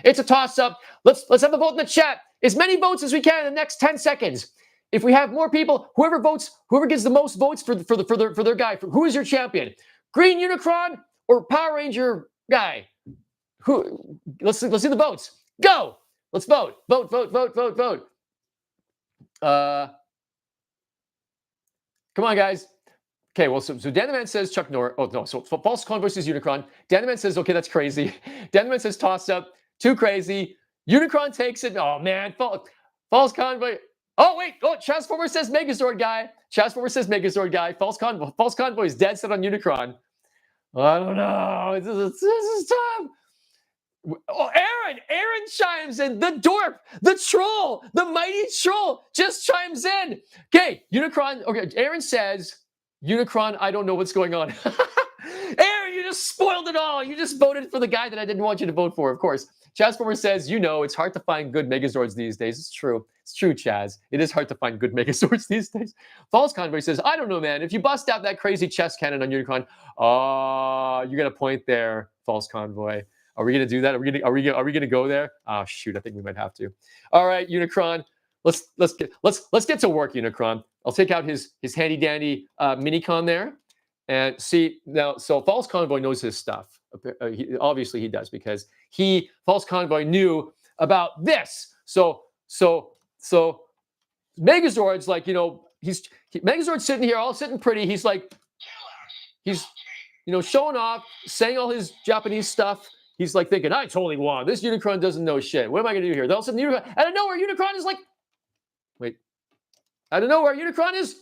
It's a toss-up. Let's have the vote in the chat. As many votes as we can in the next 10 seconds. If we have more people, whoever gets the most votes for their guy, who is your champion? Green Unicron or Power Ranger guy? Who? Let's see the votes. Go. Let's vote. Vote. Come on, guys. Okay, well, so Dan the Man says Chuck Norris. Oh, no. So False Convoy says Unicron. Dan the Man says, okay, that's crazy. Dan the Man says toss up. Too crazy. Unicron takes it. Oh, man. False Convoy. Oh, wait. Oh, Transformer says Megazord guy. Transformer says Megazord guy. False Convoy is dead set on Unicron. I don't know. This is tough. Oh, Aaron chimes in. The dwarf, the troll, the mighty troll just chimes in. Okay, Unicron. Okay, Aaron says, Unicron, I don't know what's going on. Aaron, you just spoiled it all. You just voted for the guy that I didn't want you to vote for, of course. Transformer says, it's hard to find good Megazords these days. It's true. It's true, Chaz. It is hard to find good Megazords these days. False Convoy says, I don't know, man. If you bust out that crazy chest cannon on Unicron, you got a point there, False Convoy. Are we going to do that? Are we going to go there? Oh, shoot. I think we might have to. All right, Unicron. Let's get to work, Unicron. I'll take out his handy dandy minicon there. And see now, so False Convoy knows his stuff. Obviously he does, because False Convoy knew about this. So Megazord's like, Megazord's sitting here, all sitting pretty. He's like, he's showing off, saying all his Japanese stuff. He's like thinking, I totally won. This Unicron doesn't know shit. What am I going to do here? All of a sudden, out of nowhere, Unicron is like, wait. Out of nowhere, Unicron is,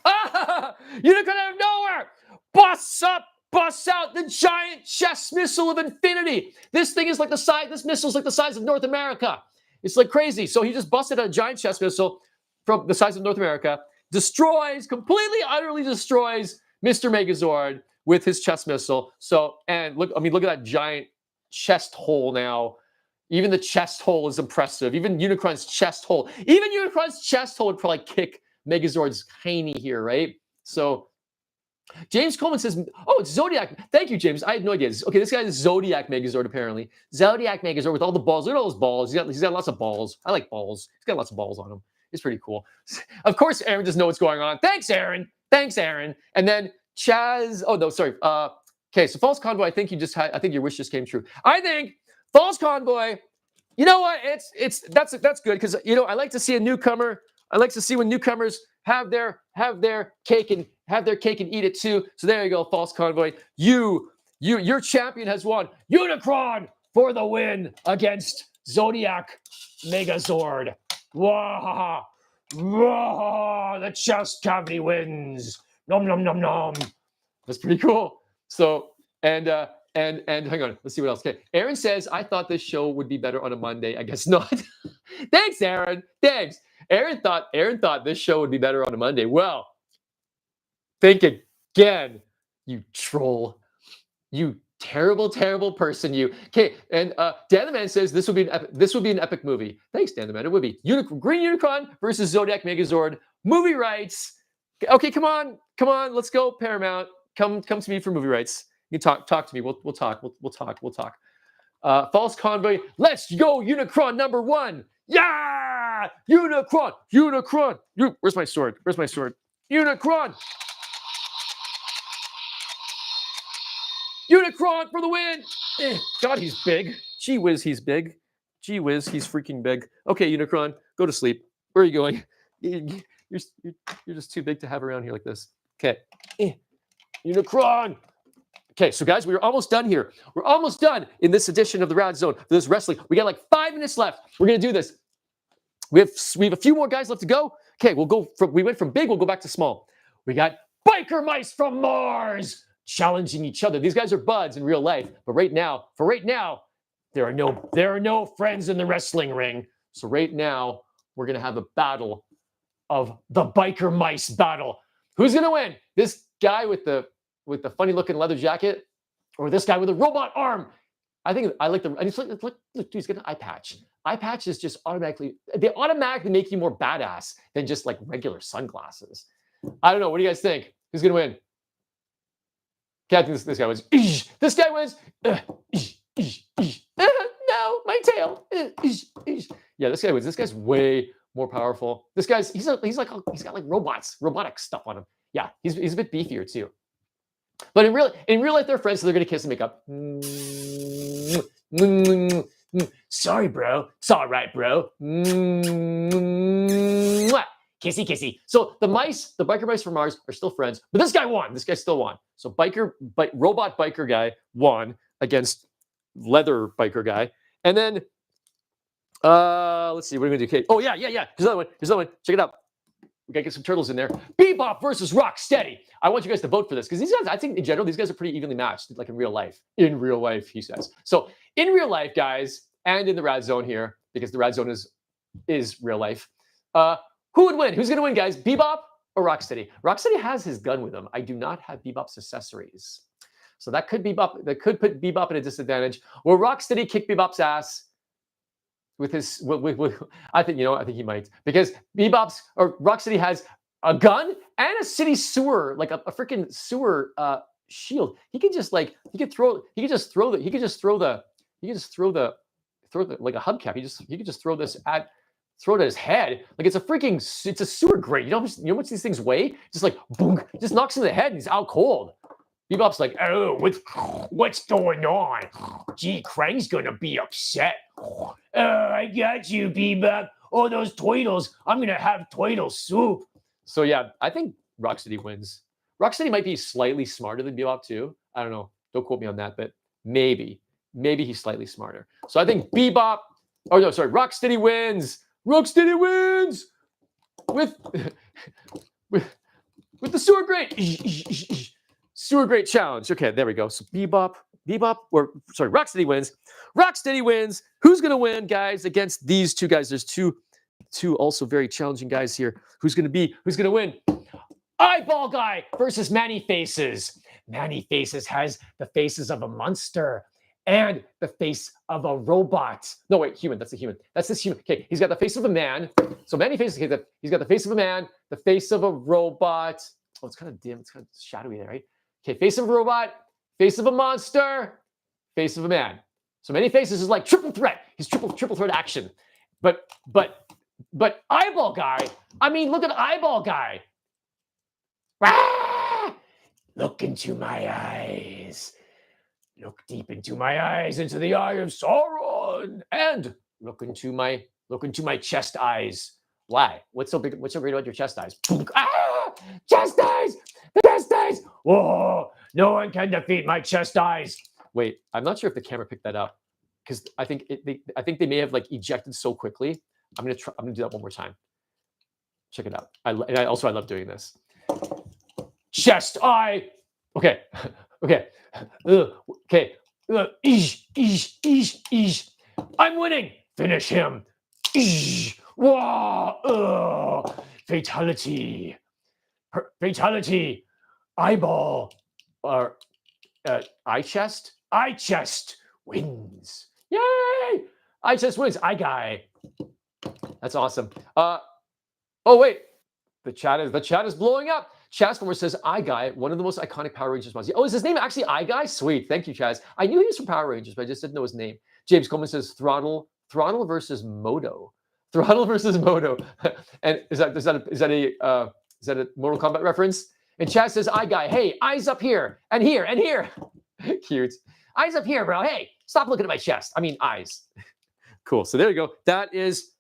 Unicron out of nowhere busts out the giant chest missile of infinity. This thing is like this missile's like the size of North America. It's like crazy. So he just busted a giant chest missile from the size of North America, completely, utterly destroys Mr. Megazord with his chest missile. So, and look at that giant chest hole now. Even the chest hole is impressive. Even Unicron's chest hole would probably kick Megazord's hiney here, right? So, James Coleman says, oh, it's Zodiac. Thank you, James. I had no idea. Okay, this guy is Zodiac Megazord, apparently. Zodiac Megazord with all the balls. Look at all those balls. He's got lots of balls. I like balls. He's got lots of balls on him. It's pretty cool. Of course, Aaron doesn't know what's going on. Thanks, Aaron. And then Chaz. Oh, no, sorry. Okay, so False Convoy, I think your wish just came true. I think False Convoy, you know what? That's good, because I like to see a newcomer. I like to see when newcomers have their cake and eat it too. So there you go, False Convoy. Your champion has won. Unicron for the win against Zodiac Megazord. Wah! The chest cavity wins. Nom nom nom nom. That's pretty cool. So and hang on, let's see what else. Okay, Aaron says, I thought this show would be better on a Monday. I guess not. Thanks, Aaron. Thanks. Aaron thought this show would be better on a Monday. Well, think again, you troll. You terrible, terrible person, you. Okay, and Dan the Man says this would be an epic movie. Thanks, Dan the Man. It would be Green Unicron versus Zodiac Megazord. Movie rights. Okay, come on, let's go, Paramount. Come to me for movie rights. You talk to me. We'll talk. We'll talk. False Convoy. Let's go, Unicron number 1. Yeah, Unicron. Where's my sword? Unicron. Unicron for the win. God, he's big. Gee whiz, he's big. Gee whiz, he's freaking big. Okay, Unicron, go to sleep. Where are you going? You're just too big to have around here like this. Okay. Unicron. Okay, so guys, we're almost done here. We're almost done in this edition of the Rad Zone, for this wrestling. We got like 5 minutes left. We're going to do this. We have a few more guys left to go. Okay, we went from big, we'll go back to small. We got biker mice from Mars challenging each other. These guys are buds in real life, but for right now, there are no friends in the wrestling ring. So right now, we're going to have a battle of the biker mice battle. Who's going to win? This guy with the funny looking leather jacket, or this guy with a robot arm? I think I like and look, dude, he's got an eye patch. Eye patch is just automatically make you more badass than just like regular sunglasses. I don't know. What do you guys think? Who's gonna win? Okay, I think this guy wins. This guy wins. No, my tail. Yeah, this guy wins. This guy's way more powerful. This guy's he's got like robotic stuff on him. Yeah, he's a bit beefier too. But in real life, they're friends, so they're gonna kiss and make up. Sorry, bro. It's all right, bro. Kissy, kissy. So the biker mice from Mars are still friends, but this guy won. This guy still won. So robot biker guy won against leather biker guy. And then, let's see, what are we gonna do? Okay. Oh yeah. Here's another one. Check it out. We gotta get some turtles in there. Bebop versus Rocksteady. I want you guys to vote for this because these guys, I think in general, these guys are pretty evenly matched, like in real life. In real life, he says. So in real life, guys, and in the Rad Zone here, because the Rad Zone is real life. Who would win? Who's gonna win, guys? Bebop or Rocksteady? Rocksteady has his gun with him. I do not have Bebop's accessories. So that could put Bebop at a disadvantage. Will Rocksteady kick Bebop's ass? With his, I think he might, because Rocksteady has a gun and a city sewer, like a freaking sewer shield. He could just like throw like a hubcap. He could just throw it at his head like it's a sewer grate. You know how much these things weigh? Just like boom, just knocks him in the head and he's out cold. Bebop's like, oh, what's going on? Gee, Krang's gonna be upset. I got you, Bebop. Oh, those Twiddles. I'm gonna have Twiddle soup. So yeah, I think Rocksteady wins. Rocksteady might be slightly smarter than Bebop too. I don't know. Don't quote me on that, but maybe he's slightly smarter. So I think Rocksteady wins. Rocksteady wins with the sewer grate. Sewer grate challenge. Okay, there we go. So Rocksteady wins. Rocksteady wins. Who's gonna win, guys, against these two guys? There's two also very challenging guys here. Who's gonna win? Eyeball guy versus Manny Faces. Manny Faces has the faces of a monster and the face of a robot. No, wait, human. That's a human. That's this human. Okay, he's got the face of a man. So Manny Faces, he's got the face of a man, the face of a robot. Oh, it's kind of dim. It's kind of shadowy there, right? Okay, face of a robot, face of a monster, face of a man. So Many Faces is like triple threat. He's triple threat action. But Eyeball Guy, I mean, look at Eyeball Guy. Ah! Look into my eyes. Look deep into my eyes, into the eye of Sauron, and look into my chest eyes. Why? What's so great about your chest eyes? Ah! Chest eyes! The chest eyes! Whoa! No one can defeat my chest eyes. Wait, I'm not sure if the camera picked that up because I think they may have like ejected so quickly. I'm gonna do that one more time. Check it out. I love doing this. Chest eye. Okay. Okay. Okay. I'm winning. Finish him. Fatality. Fatality. Eyeball. Or eye chest. Eye chest wins. Yay! Eye chest wins. Eye guy. That's awesome. Oh wait. The chat is blowing up. Chazformer says, Eye Guy, one of the most iconic Power Rangers monsters. Oh, is his name actually Eye Guy? Sweet. Thank you, Chaz. I knew he was from Power Rangers, but I just didn't know his name. James Coleman says, Throttle versus Moto. Throttle versus Moto. And is that a Mortal Kombat reference? And Chaz says, Eye Guy, hey, eyes up here, and here, and here. Cute. Eyes up here, bro. Hey, stop looking at my chest. I mean, eyes. Cool. So there you go. That is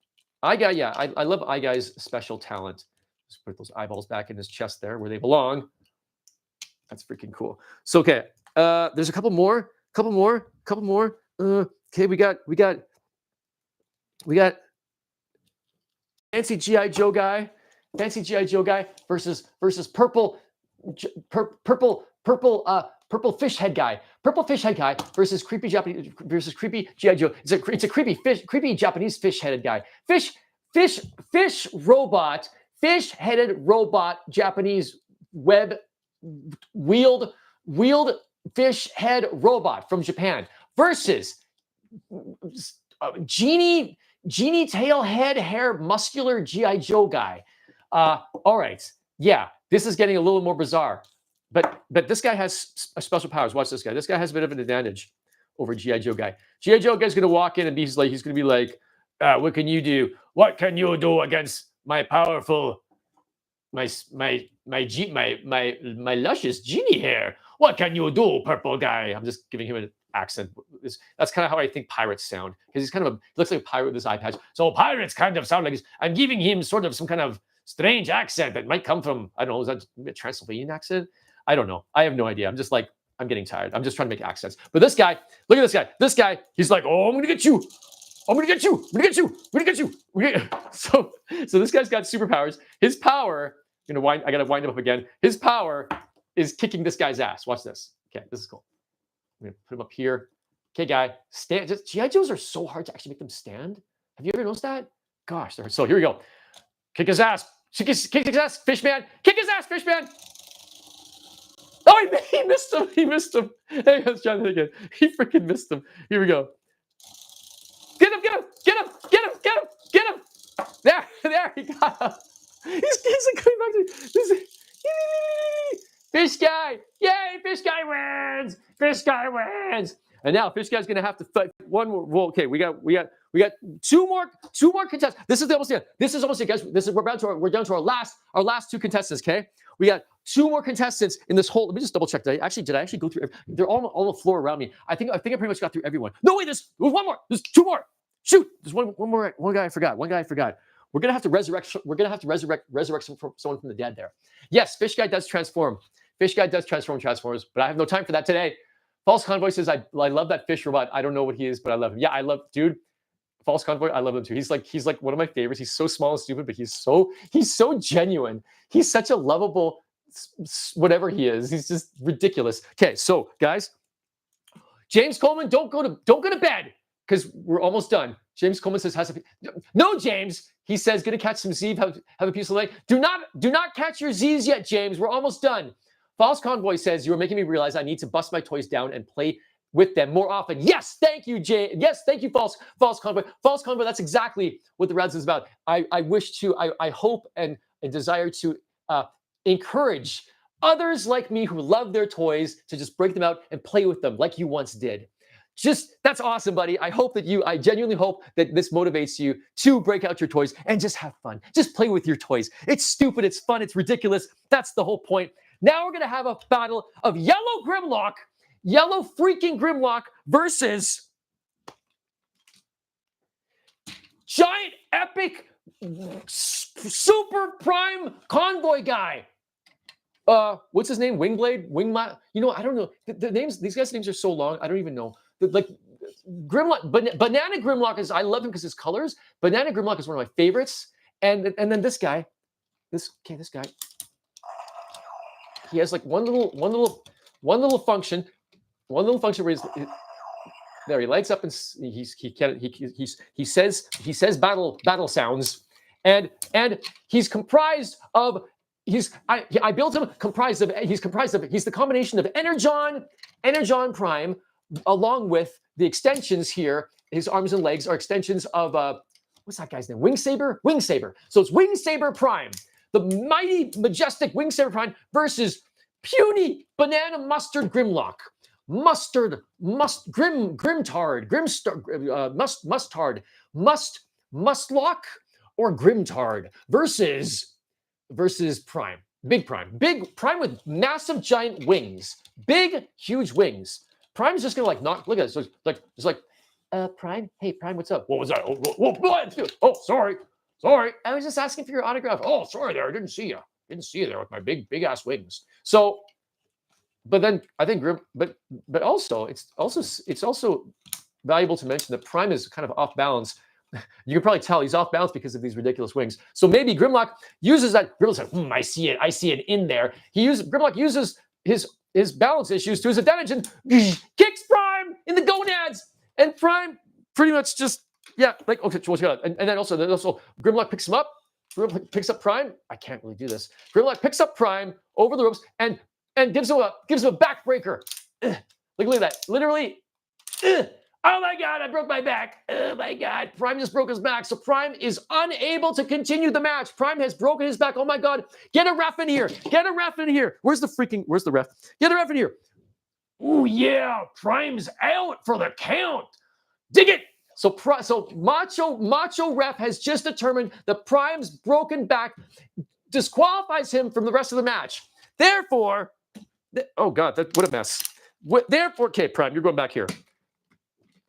Eye Guy. Yeah, I love Eye Guy's special talent. Just put those eyeballs back in his chest there where they belong. That's freaking cool. So okay, there's a couple more. Okay, we got fancy GI Joe guy versus purple fish head guy. Purple fish head guy versus creepy GI Joe. It's a creepy Japanese fish headed guy. Fish robot. Fish-headed robot, Japanese wheeled fish head robot from Japan versus genie tail head hair muscular GI Joe guy. All right, yeah, this is getting a little more bizarre. But this guy has special powers. Watch this guy. This guy has a bit of an advantage over G.I. Joe guy. G.I. Joe guy's gonna walk in and he's gonna be like, what can you do? What can you do against my powerful, my luscious genie hair? What can you do, purple guy? I'm just giving him an accent. That's kind of how I think pirates sound, because he's kind of looks like a pirate with his eye patch. So pirates kind of sound like I'm giving him sort of some kind of strange accent that might come from, I don't know, is that a Transylvanian accent? I don't know. I have no idea. I'm just like, I'm getting tired. I'm just trying to make accents. But this guy, look at this guy. This guy, he's like, oh, I'm gonna get you. I'm gonna get you. I'm gonna get you. I'm gonna get you. So this guy's got superpowers. His power, I gotta wind him up again. His power is kicking this guy's ass. Watch this. Okay, this is cool. I'm gonna put him up here. Okay, guy, stand. Just G.I. Joes are so hard to actually make them stand. Have you ever noticed that? Gosh, so here we go. Kick his ass. Kick his ass, fish man. Kick his ass, fish man. Oh, he missed him. He missed him. Hey, let's try that again. He freaking missed him. Here we go. Get him, get him, get him, get him, get him, get him. There, he got him. He's like coming back to me. Fish guy. Yay, fish guy wins. Fish guy wins. And now fish guy's gonna have to fight one more. Well, okay, we got two more contestants. This is almost it. This is almost it, guys. We're down to our last two contestants. Okay, we got two more contestants in this whole. Let me just double check. Did I actually go through? They're all on the floor around me. I think I pretty much got through everyone. No, wait, there's one more. There's two more. Shoot, there's one more. One guy I forgot. We're gonna have to resurrect someone from the dead there. Yes, fish guy does transform. Fish guy does transformers, but I have no time for that today. False Convoy says, I love that fish robot. I don't know what he is, but I love him. Yeah, I love, dude. False Convoy, I love him too. He's like one of my favorites. He's so small and stupid, but he's so genuine. He's such a lovable, whatever he is. He's just ridiculous. Okay, so guys, James Coleman, don't go to bed because we're almost done. James Coleman says, no, James. He says, gonna catch some Z's, have a piece of lake. Do not catch your Z's yet, James. We're almost done. False Convoy says, you are making me realize I need to bust my toys down and play with them more often. Yes, thank you, Jay. Yes, thank you, False Convoy. False Convoy, that's exactly what the RADS is about. I hope and desire to encourage others like me who love their toys to just break them out and play with them like you once did. That's awesome, buddy. I genuinely hope that this motivates you to break out your toys and just have fun. Just play with your toys. It's stupid, it's fun, it's ridiculous. That's the whole point. Now we're going to have a battle of yellow freaking Grimlock versus giant epic super prime convoy guy. What's his name? Wingblade? I don't know. The names, these guys' names are so long, I don't even know. Like Grimlock, Banana Grimlock I love him because his colors. Banana Grimlock is one of my favorites. And then this guy, this guy. He has like one little function where he lights up and he says battle sounds, and he's comprised of he's the combination of Energon Prime along with the extensions here. His arms and legs are extensions of what's that guy's name? Wingsaber. So it's Wingsaber Prime. The mighty, majestic Wingsaber Prime versus puny Banana Mustard Grimlock. Mustard, Grimtard, Mustlock, or Grimtard versus Prime. Big Prime with massive giant wings. Big, huge wings. Prime's just gonna look at it. So it's like, Prime, hey Prime, what's up? What was that? Oh, sorry. I was just asking for your autograph. Oh, sorry there. I didn't see you. There with my big ass wings. So, but then I think but also it's also valuable to mention that Prime is kind of off balance. You can probably tell he's off balance because of these ridiculous wings. So maybe Grimlock uses that. Grimlock's like, I see it in there. Grimlock uses his balance issues to his advantage and kicks Prime in the gonads, and Prime pretty much just. Yeah, like okay, what you got? And then also Grimlock picks him up. Grimlock picks up Prime. I can't really do this. Grimlock picks up Prime over the ropes and gives him a backbreaker. Look at that. Literally, Oh my God, I broke my back. Oh my God, Prime just broke his back. So Prime is unable to continue the match. Prime has broken his back. Oh my God, get a ref in here. Get a ref in here. Where's the ref? Get a ref in here. Oh yeah, Prime's out for the count. Dig it. So Macho Ref has just determined that Prime's broken back disqualifies him from the rest of the match. Therefore, oh God, what a mess. Therefore, okay, Prime, you're going back here.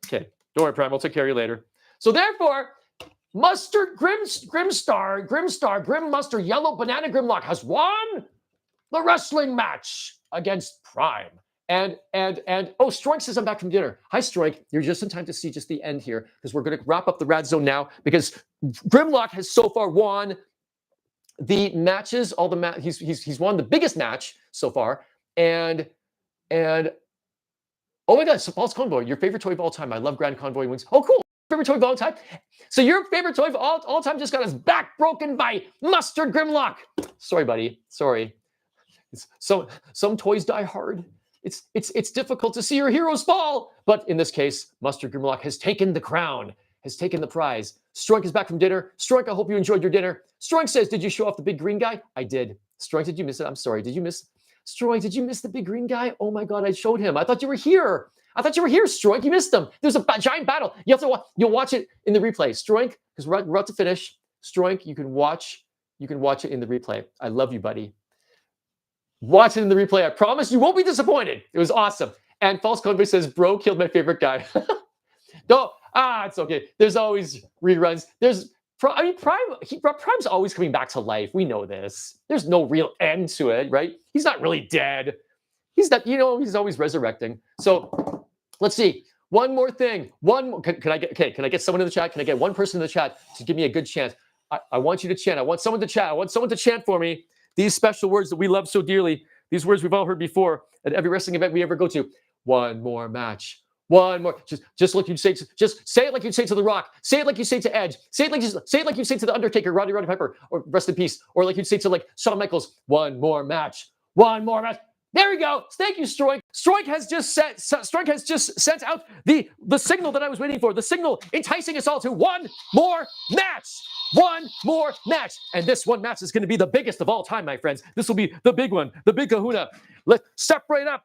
Okay, don't worry, Prime. I'll take care of you later. So therefore, Mustard Grim Mustard Yellow Banana Grimlock has won the wrestling match against Prime. And oh, Stroink says I'm back from dinner. Hi, Stroink. You're just in time to see just the end here because we're going to wrap up the Radzone now because Grimlock has so far won the matches. He's won the biggest match so far. And oh my God, so False Convoy, your favorite toy of all time. I love Grand Convoy wings. Oh, cool. Favorite toy of all time. So your favorite toy of all time just got his back broken by Mustard Grimlock. Sorry, buddy. Sorry. Some toys die hard. It's difficult to see your heroes fall. But in this case, Mustard Grimlock has taken the crown, has taken the prize. Stroink is back from dinner. Stroink, I hope you enjoyed your dinner. Stroink says, did you show off the big green guy? I did. Stroink, did you miss it? I'm sorry. Did you miss Stroink, did you miss the big green guy? Oh my God, I showed him. I thought you were here. Stroink. You missed him. There's a giant battle. You'll watch it in the replay. Stroink, because we're about to finish. Stroink, you can watch it in the replay. I love you, buddy. Watch it in the replay. I promise you won't be disappointed. It was awesome. And False Convoy says, bro killed my favorite guy. It's okay. There's always reruns. Prime's always coming back to life. We know this. There's no real end to it, right? He's not really dead. He's he's always resurrecting. So let's see. One more thing. Can I get someone in the chat? Can I get one person in the chat to give me a good chant? I want you to chant. I want someone to chat. I want someone to chant for me. These special words that we love so dearly. These words we've all heard before at every wrestling event we ever go to. One more match. One more. Just like you'd say. Just say it like you'd say to The Rock. Say it like you say to Edge. Say it like you say to The Undertaker, Roddy Piper, or rest in peace. Or like you'd say to like Shawn Michaels. One more match. One more match. There we go. Thank you, Stroink. Stroink has just sent out the signal that I was waiting for. The signal enticing us all to one more match. One more match. And this one match is going to be the biggest of all time, my friends. This will be the big one, the big kahuna. Let's step right up.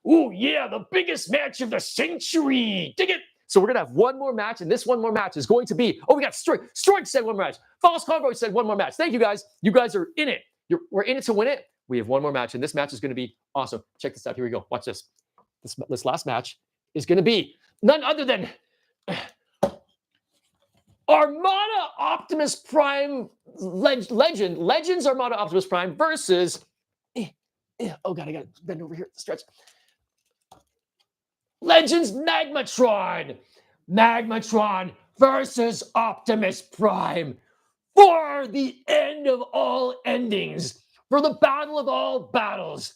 Ooh, yeah, the biggest match of the century. Dig it. So we're going to have one more match, and this one more match is going to be, we got Stroink. Stroink said one more match. False Convoy said one more match. Thank you, guys. You guys are in it. We're in it to win it. We have one more match, and this match is going to be awesome. Check this out. Here we go. Watch this. This last match is going to be none other than Armada Optimus Prime Legends Armada Optimus Prime versus oh God, I got to bend over here. Stretch. Legends Magmatron versus Optimus Prime for the end of all endings, for the battle of all battles.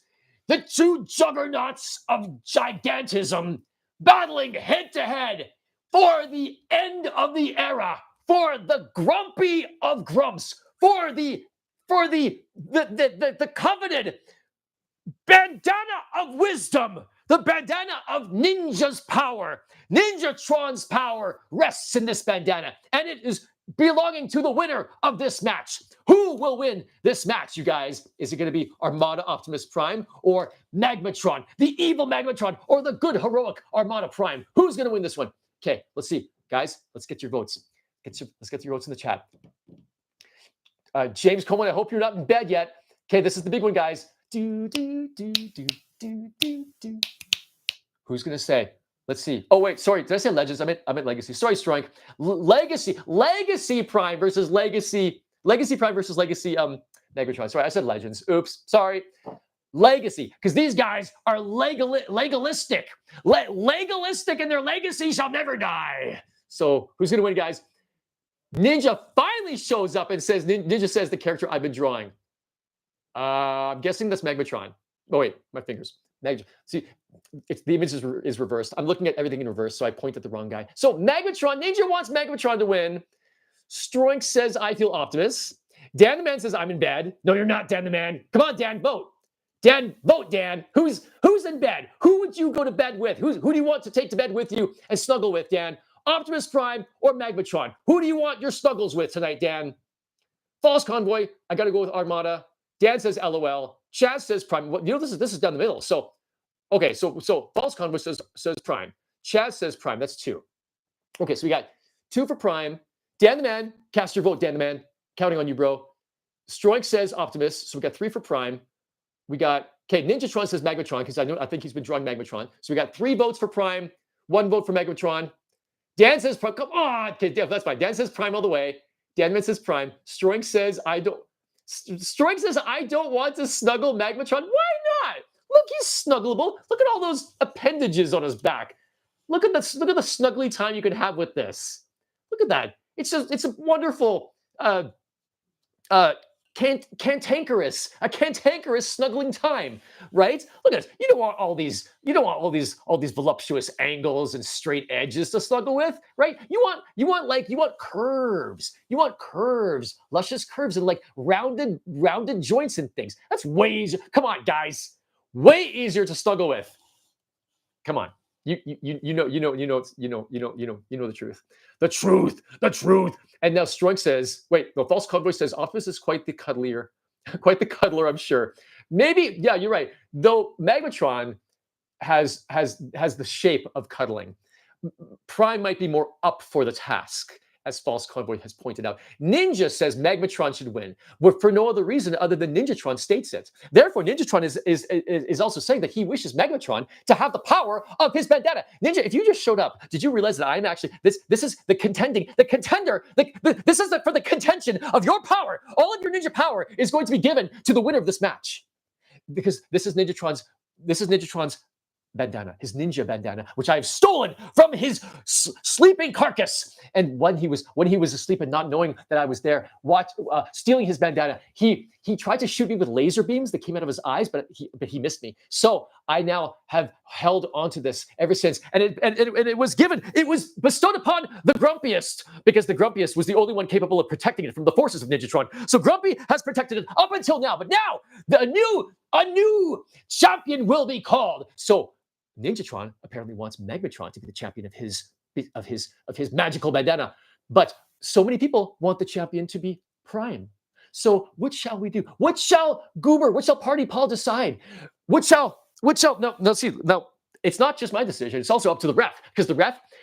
The two juggernauts of gigantism battling head to head for the end of the era, for the grumpy of grumps, for the coveted bandana of wisdom, the bandana of Ninja's power. Ninjatron's power rests in this bandana, and it is belonging to the winner of this match. Who will win this match, you guys? Is it going to be Armada Optimus Prime or Magmatron, the evil Magmatron, or the good heroic Armada Prime? Who's going to win this one? Okay, let's see. Guys, let's get your votes. Let's get your votes in the chat. James Coleman, I hope you're not in bed yet. Okay, this is the big one, guys. Who's going to say? Let's see. Oh, wait, sorry. Did I say Legends? I meant Legacy. Sorry, Stroink. Legacy Prime versus Legacy Prime versus Legacy Megatron. Sorry, I said Legends. Oops. Sorry. Legacy, because these guys are legalistic. Legalistic, and their legacy shall never die. So who's going to win, guys? Ninja finally shows up and says, Ninja says the character I've been drawing. I'm guessing that's Magmatron. Oh, wait, my fingers. See, the image is reversed. I'm looking at everything in reverse, so I point at the wrong guy. So Magmatron, Ninja wants Magmatron to win. Stroink says, I feel Optimus. Dan the Man says, I'm in bed. No, you're not, Dan the Man. Come on, Dan, vote. Dan, vote, Dan. Who's in bed? Who would you go to bed with? Who do you want to take to bed with you and snuggle with, Dan? Optimus Prime or Magmatron? Who do you want your snuggles with tonight, Dan? False Convoy, I got to go with Armada. Dan says LOL. Chaz says Prime. Well, this is down the middle. So, okay, so False Convoy says Prime. Chaz says Prime. That's 2. Okay, so we got 2 for Prime. Dan the Man, cast your vote, Dan the Man. Counting on you, bro. Stroink says Optimus. So we got 3 for Prime. We got, okay, Ninjatron says Magmatron because I think he's been drawing Magmatron. So we got 3 votes for Prime, 1 vote for Magmatron. Dan says Prime. Come on. Okay, that's fine. Dan says Prime all the way. Dan says Prime. Stroink says I don't want to snuggle Magmatron. Why not? Look, he's snuggleable. Look at all those appendages on his back. Look at the snuggly time you can have with this. Look at that. It's a wonderful cantankerous snuggling time, right? Look at this. You don't want all these voluptuous angles and straight edges to snuggle with, right? You want curves. You want curves, luscious curves and like rounded joints and things. That's way easier. Come on, guys. Way easier to snuggle with. Come on. You know the truth. The truth. And now Stroink says, wait, the False Convoy says Optimus is quite the cuddler, I'm sure. Maybe, yeah, you're right. Though Magmatron has the shape of cuddling. Prime might be more up for the task, as False Convoy has pointed out. Ninja says Magmatron should win, but for no other reason other than Ninjatron states it. Therefore, Ninjatron is also saying that he wishes Magmatron to have the power of his bandana. Ninja, if you just showed up, did you realize that I'm actually this is the contender. This is for the contention of your power. All of your ninja power is going to be given to the winner of this match, because this is Ninjatron's bandana, his ninja bandana, which I have stolen from his sleeping carcass. And when he was asleep and not knowing that I was there, stealing his bandana, he tried to shoot me with laser beams that came out of his eyes, but he missed me. So I now have held onto this ever since, and it was bestowed upon the Grumpiest, because the Grumpiest was the only one capable of protecting it from the forces of Ninjatron. So Grumpy has protected it up until now, but now a new champion will be called. So Ninjatron apparently wants Magmatron to be the champion of his magical bandana, but so many people want the champion to be Prime. So which shall we do? What shall Party Paul decide? No, it's not just my decision. It's also up to the ref, because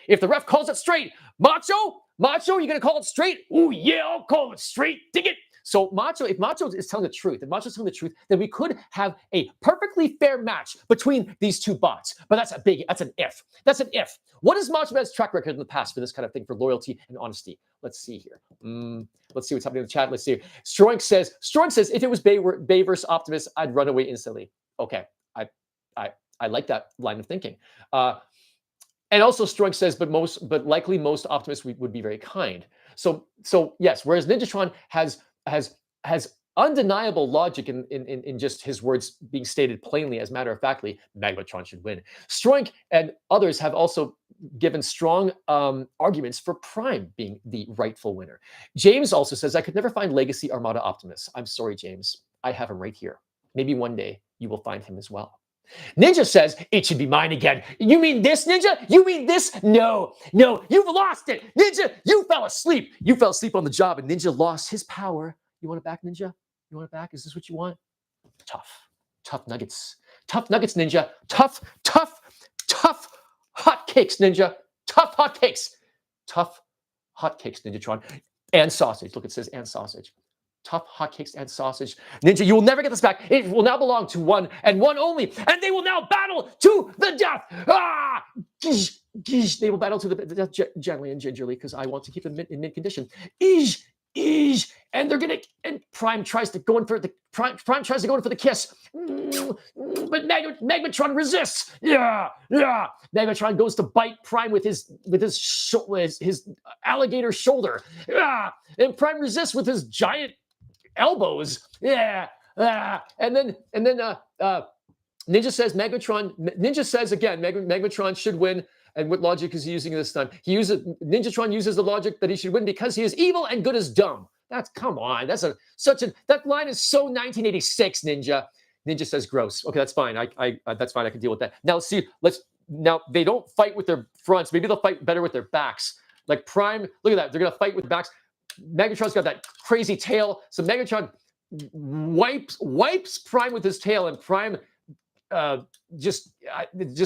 if the ref calls it straight, Macho, you gonna call it straight? Oh yeah, I'll call it straight. Dig it. So if Macho is telling the truth, then we could have a perfectly fair match between these two bots. But that's an if. What is Macho Man's track record in the past for this kind of thing, for loyalty and honesty? Let's see here. Let's see what's happening in the chat. Let's see. Stroink says, if it was Bay versus Optimus, I'd run away instantly. Okay, I like that line of thinking. And also Stroink says, but likely most Optimus would be very kind. So yes, whereas Ninjatron has undeniable logic in just his words being stated plainly, as matter of factly, Magmatron should win. Stroink and others have also given strong arguments for Prime being the rightful winner. James also says, I could never find Legacy Armada Optimus. I'm sorry, James. I have him right here. Maybe one day you will find him as well. Ninja says, it should be mine again. You mean this, Ninja? You mean this? No, you've lost it. Ninja, you fell asleep. You fell asleep on the job, and Ninja lost his power. You want it back, Ninja? You want it back? Is this what you want? Tough nuggets. Tough nuggets, Ninja. Tough hotcakes, Ninja. Tough hotcakes. Tough hotcakes, Ninjatron. And sausage. Look, it says and sausage. Tough hotcakes and sausage. Ninja, you will never get this back. It will now belong to one and one only. And they will now battle to the death. Ah! They will battle to the death gently and gingerly, because I want to keep them in mid condition. And they're gonna. And Prime tries to go in for the Prime tries to go in for the kiss, but Magmatron resists. Yeah. Magmatron goes to bite Prime with his alligator shoulder. Yeah, and Prime resists with his giant elbows. Yeah. And then Ninja says Magmatron should win. And what logic is he using this time? Ninjatron uses the logic that he should win because he is evil and good as dumb. That line is so 1986, Ninja. Ninja says gross. Okay, that's fine. That's fine. I can deal with that. Now see, now they don't fight with their fronts. Maybe they'll fight better with their backs. Like Prime, look at that. They're gonna fight with backs. Megatron's got that crazy tail. So Megatron wipes Prime with his tail, and Prime just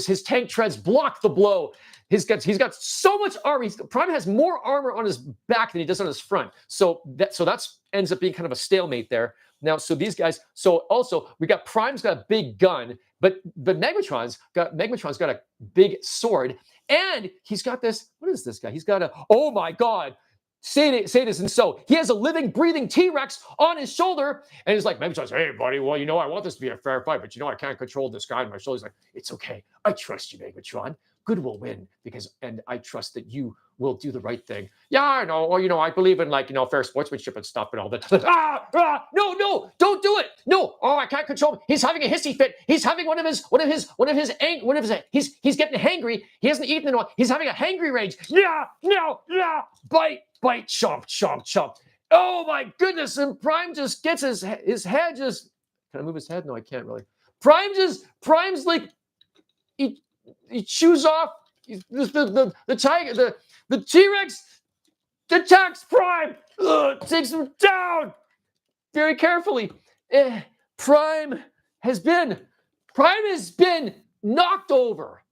his tank treads block the blow. He's got so much armor. Prime has more armor on his back than he does on his front. So that's ends up being kind of a stalemate there. Now, so these guys. So also we got Prime's got a big gun, but Megatron's got a big sword, and he's got this. What is this guy? He's got a. Oh my God. Say this, and so he has a living, breathing T-Rex on his shoulder, and he's like, Megatron's, hey, buddy, well, I want this to be a fair fight, but I can't control this guy on my shoulder. He's like, it's okay. I trust you, Megatron. Good will win, and I trust that you will do the right thing. Yeah, I know. Well, I believe in fair sportsmanship and stuff and all that. No, don't do it. No, I can't control him. He's having a hissy fit. He's having he's getting hangry. He hasn't eaten in a while. He's having a hangry rage. Yeah, bite, chomp, chomp, chomp. Oh my goodness! And Prime just gets his head just. Can I move his head? No, I can't really. Prime's like he chews off the tiger. The T-Rex attacks Prime. Takes him down very carefully. Prime has been knocked over.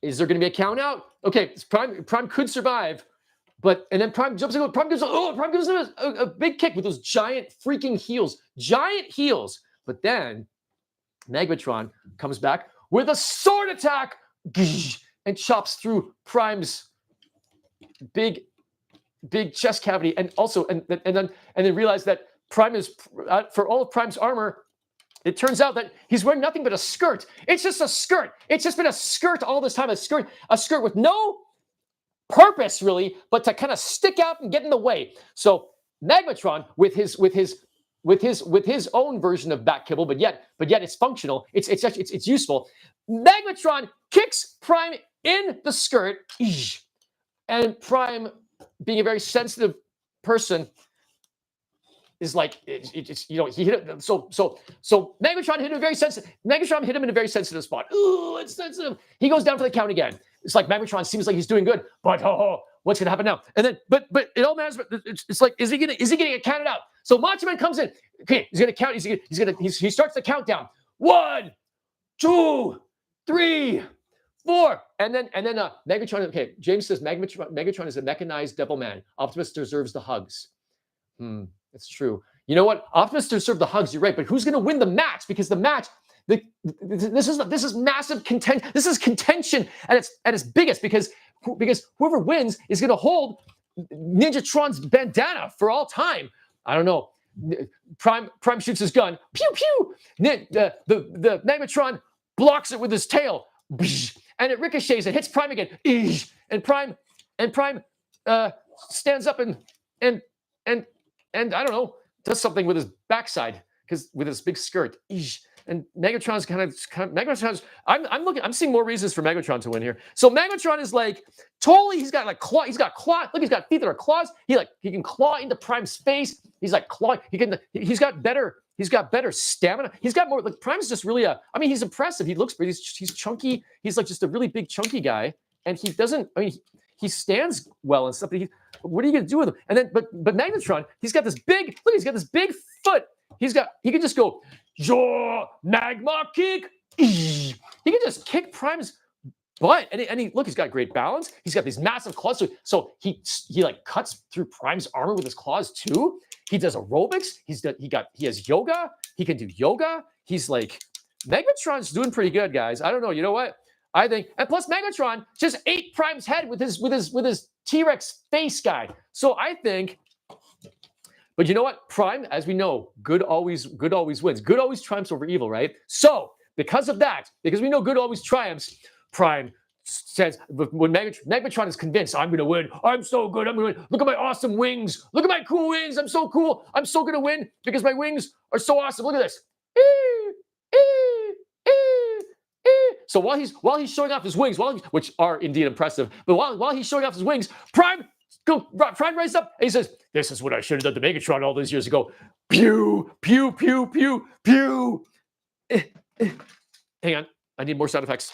Is there going to be a count out? Okay, Prime could survive. And then Prime jumps in. Prime gives him a big kick with those giant freaking heels. Giant heels. But then Megatron comes back with a sword attack and chops through Prime's big chest cavity, and then realize that Prime is for all of Prime's armor. It turns out that he's wearing nothing but a skirt. It's just a skirt. It's just been a skirt all this time. A skirt with no purpose really, but to kind of stick out and get in the way. So Megatron with his own version of back kibble, but yet it's functional. It's useful. Megatron kicks Prime in the skirt, and Prime, being a very sensitive person, is like he hit it. So Megatron hit him very sensitive. Megatron hit him in a very sensitive spot. Ooh, it's sensitive. He goes down for the count again. It's like Megatron seems like he's doing good, but what's gonna happen now? And then, but it all matters. But it's like, is he gonna get counted out? So Macho Man comes in. Okay, he's gonna count. He starts the countdown. 1, 2, 3, 4, and then Megatron. Okay, James says Megatron is a mechanized devil man. Optimus deserves the hugs. That's true. You know what? Optimus deserves the hugs. You're right, but who's gonna win the match? Because the match. This is massive contention. This is contention at its biggest because whoever wins is going to hold Ninjatron's bandana for all time. I don't know. Prime shoots his gun. Pew pew. The Megatron blocks it with his tail, and it ricochets and hits Prime again. And Prime stands up and I don't know, does something with his backside with his big skirt. And Megatron's Megatron's. I'm seeing more reasons for Megatron to win here. So Megatron is like totally. He's got like claw. He's got claw. Look, he's got feet that are claws. He can claw into Prime's face. He's like claw. He's got better stamina. He's got more. Like Prime's just really he's impressive. He looks pretty. He's chunky. He's like just a really big chunky guy. And he doesn't. He stands well and stuff. But what are you gonna do with him? And then but Megatron. He's got this big. Look, he's got this big foot. He can just go. Your magma kick. He can just kick Prime's butt, and he look. He's got great balance. He's got these massive claws. So he like cuts through Prime's armor with his claws too. He does aerobics. He has yoga. He can do yoga. He's like Megatron's doing pretty good, guys. I don't know. You know what? I think, and plus Megatron just ate Prime's head with his T-Rex face guy. So I think. But you know what? Prime, as we know, good always wins. Good always triumphs over evil, right? So because of that, because we know good always triumphs, Prime says when Megatron is convinced, I'm going to win. I'm so good. I'm going to win. Look at my awesome wings. Look at my cool wings. I'm so cool. I'm so going to win because my wings are so awesome. Look at this. So while he's showing off his wings, which are indeed impressive, but while he's showing off his wings, Prime rises up and he says, "This is what I should have done to Megatron all those years ago." Pew, pew, pew, pew, pew. Hang on, I need more sound effects.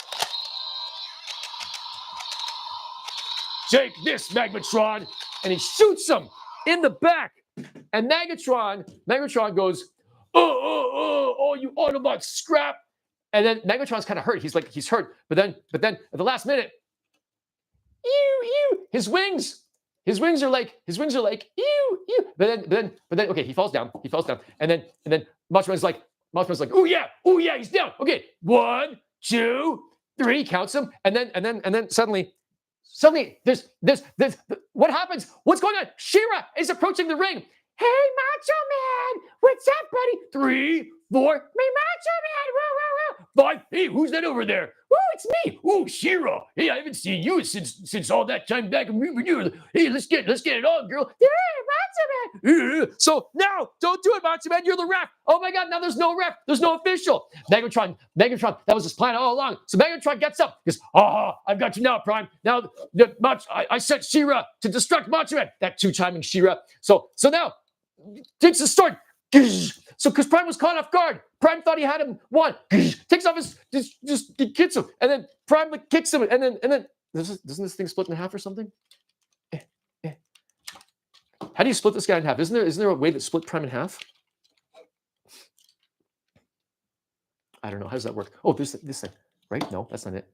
Take this, Magmatron, and he shoots him in the back. And Magmatron goes, oh, you Autobot scrap. And then Magmatron's kind of hurt. He's hurt. But then at the last minute, his wings are like, But then, okay, he falls down. And then Magmatron's like, oh yeah, he's down. Okay, 1, 2, 3, counts him. And then suddenly, there's what happens? What's going on? She-Ra is approaching the ring. Hey, Macho Man, what's up, buddy? 3, 4, me, Macho Man, woo. 5, hey, who's that over there? Oh, it's me. Oh, She-Ra. Hey, I haven't seen you since all that time back. Hey, let's get it on, girl. Yeah, Macho Man. So now, don't do it, Macho Man. You're the ref. Oh my God, now there's no ref. There's no official. Megatron, that was his plan all along. So Megatron gets up. He goes, I've got you now, Prime. Now, I sent She-Ra to destruct Macho Man. That 2-timing She-Ra. So now, takes the sword. So because Prime was caught off guard, Prime thought he had him won. Takes off his, just kicks him, and then Prime kicks him, and then doesn't this thing split in half or something? How do you split this guy in half? Isn't there a way to split Prime in half? I don't know. How does that work? Oh, this thing, right? No, that's not it.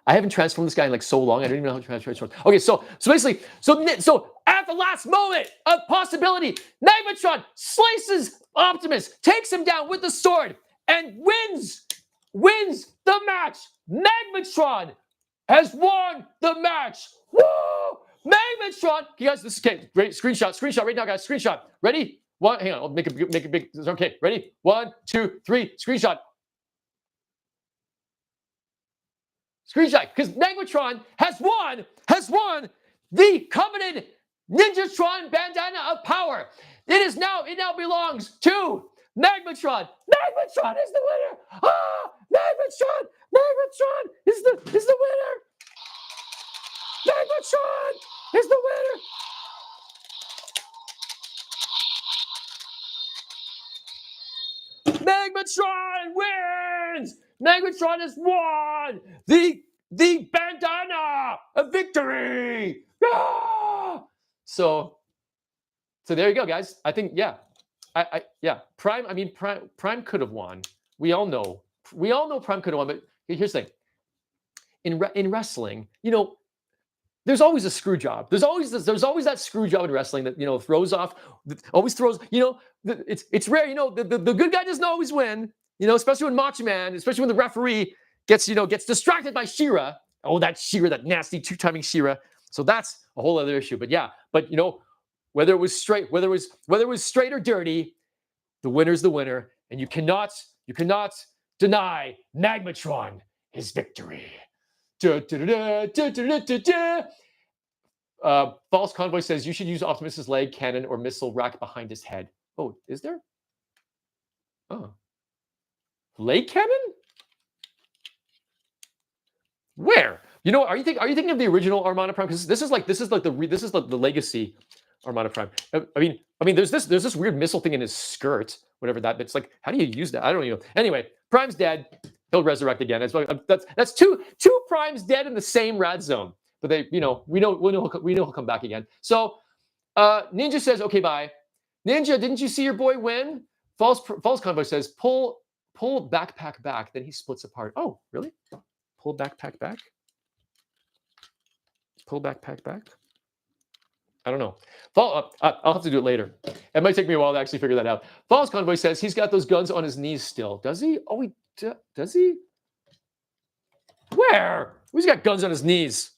I haven't transformed this guy in like so long. I don't even know how to transform. Okay, so basically, so at the last moment of possibility, Magmatron slices Optimus, takes him down with the sword, and wins the match. Magmatron has won the match. Woo! Magmatron. You guys, this is okay. Great screenshot right now, guys. Screenshot. Ready? One. Hang on. I'll make it big. Okay. Ready? 1, 2, 3. Screenshot. Screenshot, because Magmatron has won the coveted Ninjatron bandana of power. It now belongs to Magmatron. Magmatron is the winner. Magmatron is the winner. Magmatron is the winner. Magmatron wins. Magmatron has won the bandana of victory. Ah! So there you go, guys. I think Prime. I mean, Prime could have won. We all know Prime could have won. But here's the thing: in wrestling, there's always a screw job. There's always that screw job in wrestling that throws off. Always throws. It's rare. The good guy doesn't always win. Especially when Macho Man, especially when the referee gets distracted by She-Ra. Oh, that She-Ra, that nasty 2-timing She-Ra. So that's a whole other issue. But whether it was straight or dirty, the winner's the winner, and you cannot deny Magmatron his victory. False Convoy says you should use Optimus's leg cannon or missile rack behind his head. Oh, is there? Oh. Leg cannon? Where? Are you thinking of the original Armada Prime? Because this is like the legacy Armada Prime. I mean, there's this weird missile thing in his skirt, whatever that. It's like, how do you use that? I don't even know. Anyway, Prime's dead. He'll resurrect again. That's two Primes dead in the same Radzone. But we know he'll come back again. So Ninja says, okay, bye. Ninja, didn't you see your boy win? False Convoy says, pull backpack back, then he splits apart. Oh, really? Pull backpack back? Pull backpack back? I don't know. I'll have to do it later. It might take me a while to actually figure that out. False Convoy says he's got those guns on his knees still. Does he? Oh, does he? Where? Who's got guns on his knees?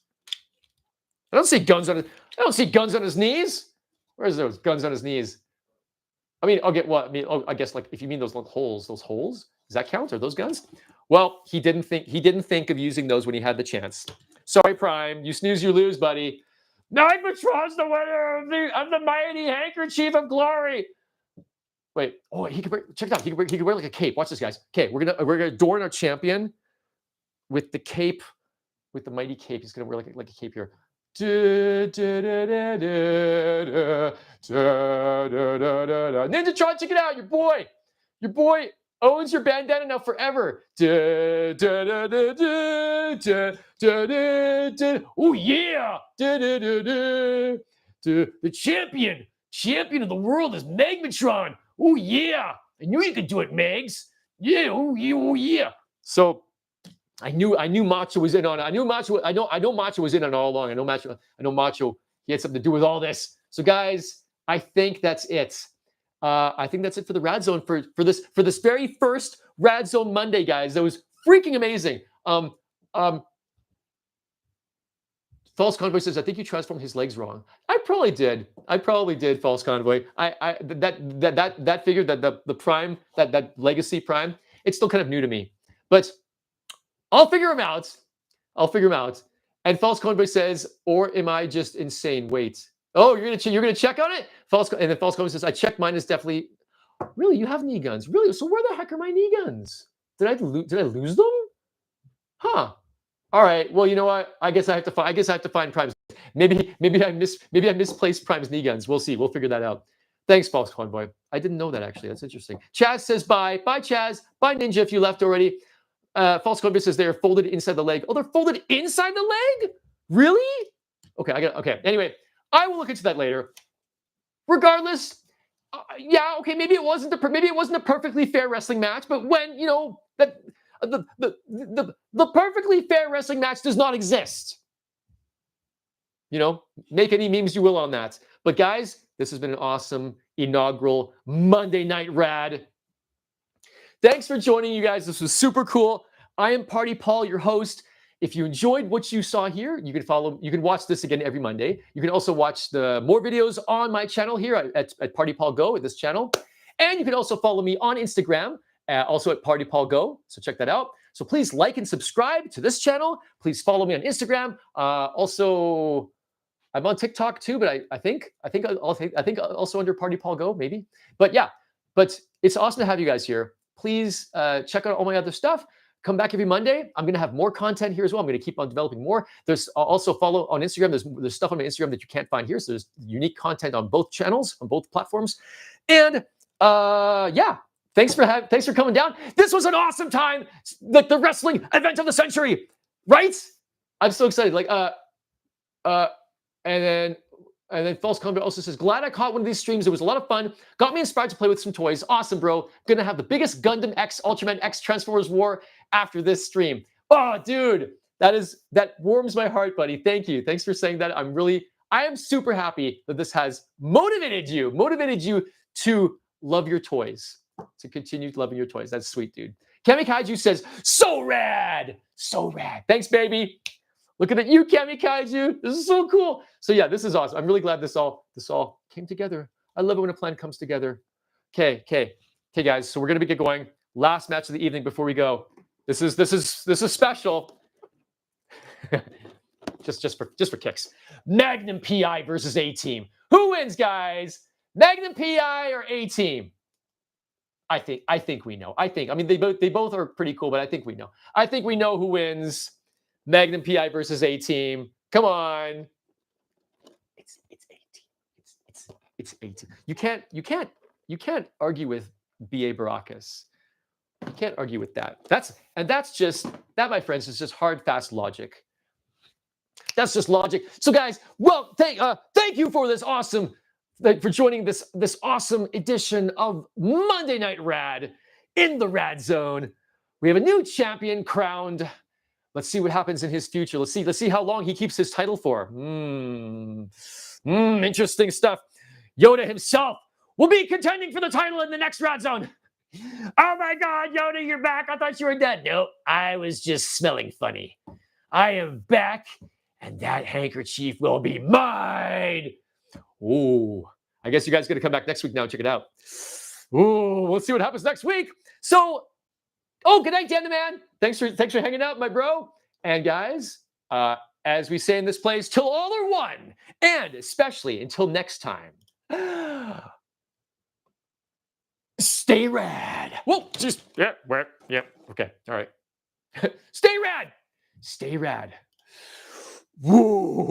I don't see guns on his knees. Where's those guns on his knees? I mean, I'll get what? I mean, I guess like if you mean those holes, does that count? Are those guns? Well, he didn't think of using those when he had the chance. Sorry, Prime. You snooze, you lose, buddy. Magmatron's the winner of the mighty handkerchief of glory. Wait. Oh, he could wear. Check it out. He could wear like a cape. Watch this, guys. Okay, we're gonna adorn our champion with the cape, with the mighty cape. He's gonna wear like a cape here. Ninjatron, check it out. Your boy Owns your bandana now forever. Da, da, da, da, da, da, da, da, da. Oh yeah. Da, da, da, da. The champion of the world is Magmatron. Oh yeah. I knew you could do it, Megs. Yeah, oh yeah, oh yeah. So I knew Macho was in on it. I know Macho was in on it all along. I know Macho, he had something to do with all this. So guys, I think that's it. I think that's it for the Rad Zone for this very first Rad Zone Monday, guys. That was freaking amazing. Um, False Convoy says, I think you transformed his legs wrong. I probably did, False Convoy. That figure, that the prime, that legacy prime, it's still kind of new to me. But I'll figure him out. And False Convoy says, or am I just insane? Wait. Oh, you're gonna check on it? And then False Convoy says, I checked mine is definitely. Really, you have knee guns? Really? So where the heck are my knee guns? Did I lose them? Huh. All right. Well, you know what? I guess I have to find Prime's. Maybe I misplaced Prime's knee guns. We'll see. We'll figure that out. Thanks, False Convoy. I didn't know that actually. That's interesting. Chaz says bye. Bye, Chaz. Bye, Ninja. If you left already. False Convoy says they're folded inside the leg. Oh, they're folded inside the leg? Really? Okay. Anyway, I will look into that later. Regardless, yeah, okay, maybe it wasn't a perfectly fair wrestling match, but when that the perfectly fair wrestling match does not exist. Make any memes you will on that. But guys, this has been an awesome inaugural Monday Night Rad. Thanks for joining, you guys. This was super cool. I am Party Paul, your host. If you enjoyed what you saw here, you can watch this again every Monday. You can also watch the more videos on my channel here at Party Paul Go at this channel. And you can also follow me on Instagram, also at Party Paul Go. So check that out. So please like and subscribe to this channel. Please follow me on Instagram. Also, I'm on TikTok too, but I think also under Party Paul Go, maybe. But yeah, it's awesome to have you guys here. Please check out all my other stuff. Come back every Monday. I'm going to have more content here as well. I'm going to keep on developing more. There's also follow on Instagram. There's stuff on my Instagram that you can't find here. So there's unique content on both channels, on both platforms. And yeah, thanks for coming down. This was an awesome time. Like the wrestling event of the century, right? I'm so excited. And then False Convoy also says, glad I caught one of these streams. It was a lot of fun. Got me inspired to play with some toys. Awesome, bro. Gonna have the biggest Gundam X, Ultraman X Transformers war after this stream. Oh, dude, that warms my heart, buddy. Thank you. Thanks for saying that. I am super happy that this has motivated you to love your toys, to continue loving your toys. That's sweet, dude. Kamikaiju says, so rad. Thanks, baby. Looking at you, Kamikaiju. This is so cool. So yeah, this is awesome. I'm really glad this all came together. I love it when a plan comes together. Okay, guys. So we're gonna get going. Last match of the evening before we go. This is special. just for kicks. Magnum PI versus A-Team. Who wins, guys? Magnum PI or A-Team? I think we know. I mean, they both are pretty cool, but I think we know. I think we know who wins. Magnum PI versus A-Team. Come on. It's A-Team. It's A-Team. You can't argue with B.A. Baracus. You can't argue with that. That's that, my friends, is just hard, fast logic. That's just logic. So guys, well, thank you for this awesome, for joining this awesome edition of Monday Night Rad in the Rad Zone. We have a new champion crowned. Let's see what happens in his future. Let's see how long he keeps his title for. Interesting stuff. Yoda himself will be contending for the title in the next Rad Zone. Oh my God, Yoda, you're back. I thought you were dead. No, I was just smelling funny. I am back, and that handkerchief will be mine. Ooh, I guess you guys got to come back next week now and check it out. Ooh, we'll see what happens next week. So, good night, Dan the Man. Thanks for hanging out, my bro. And guys, as we say in this place, till all are one, and especially until next time, stay rad. Well, okay, all right. Stay rad. Woo.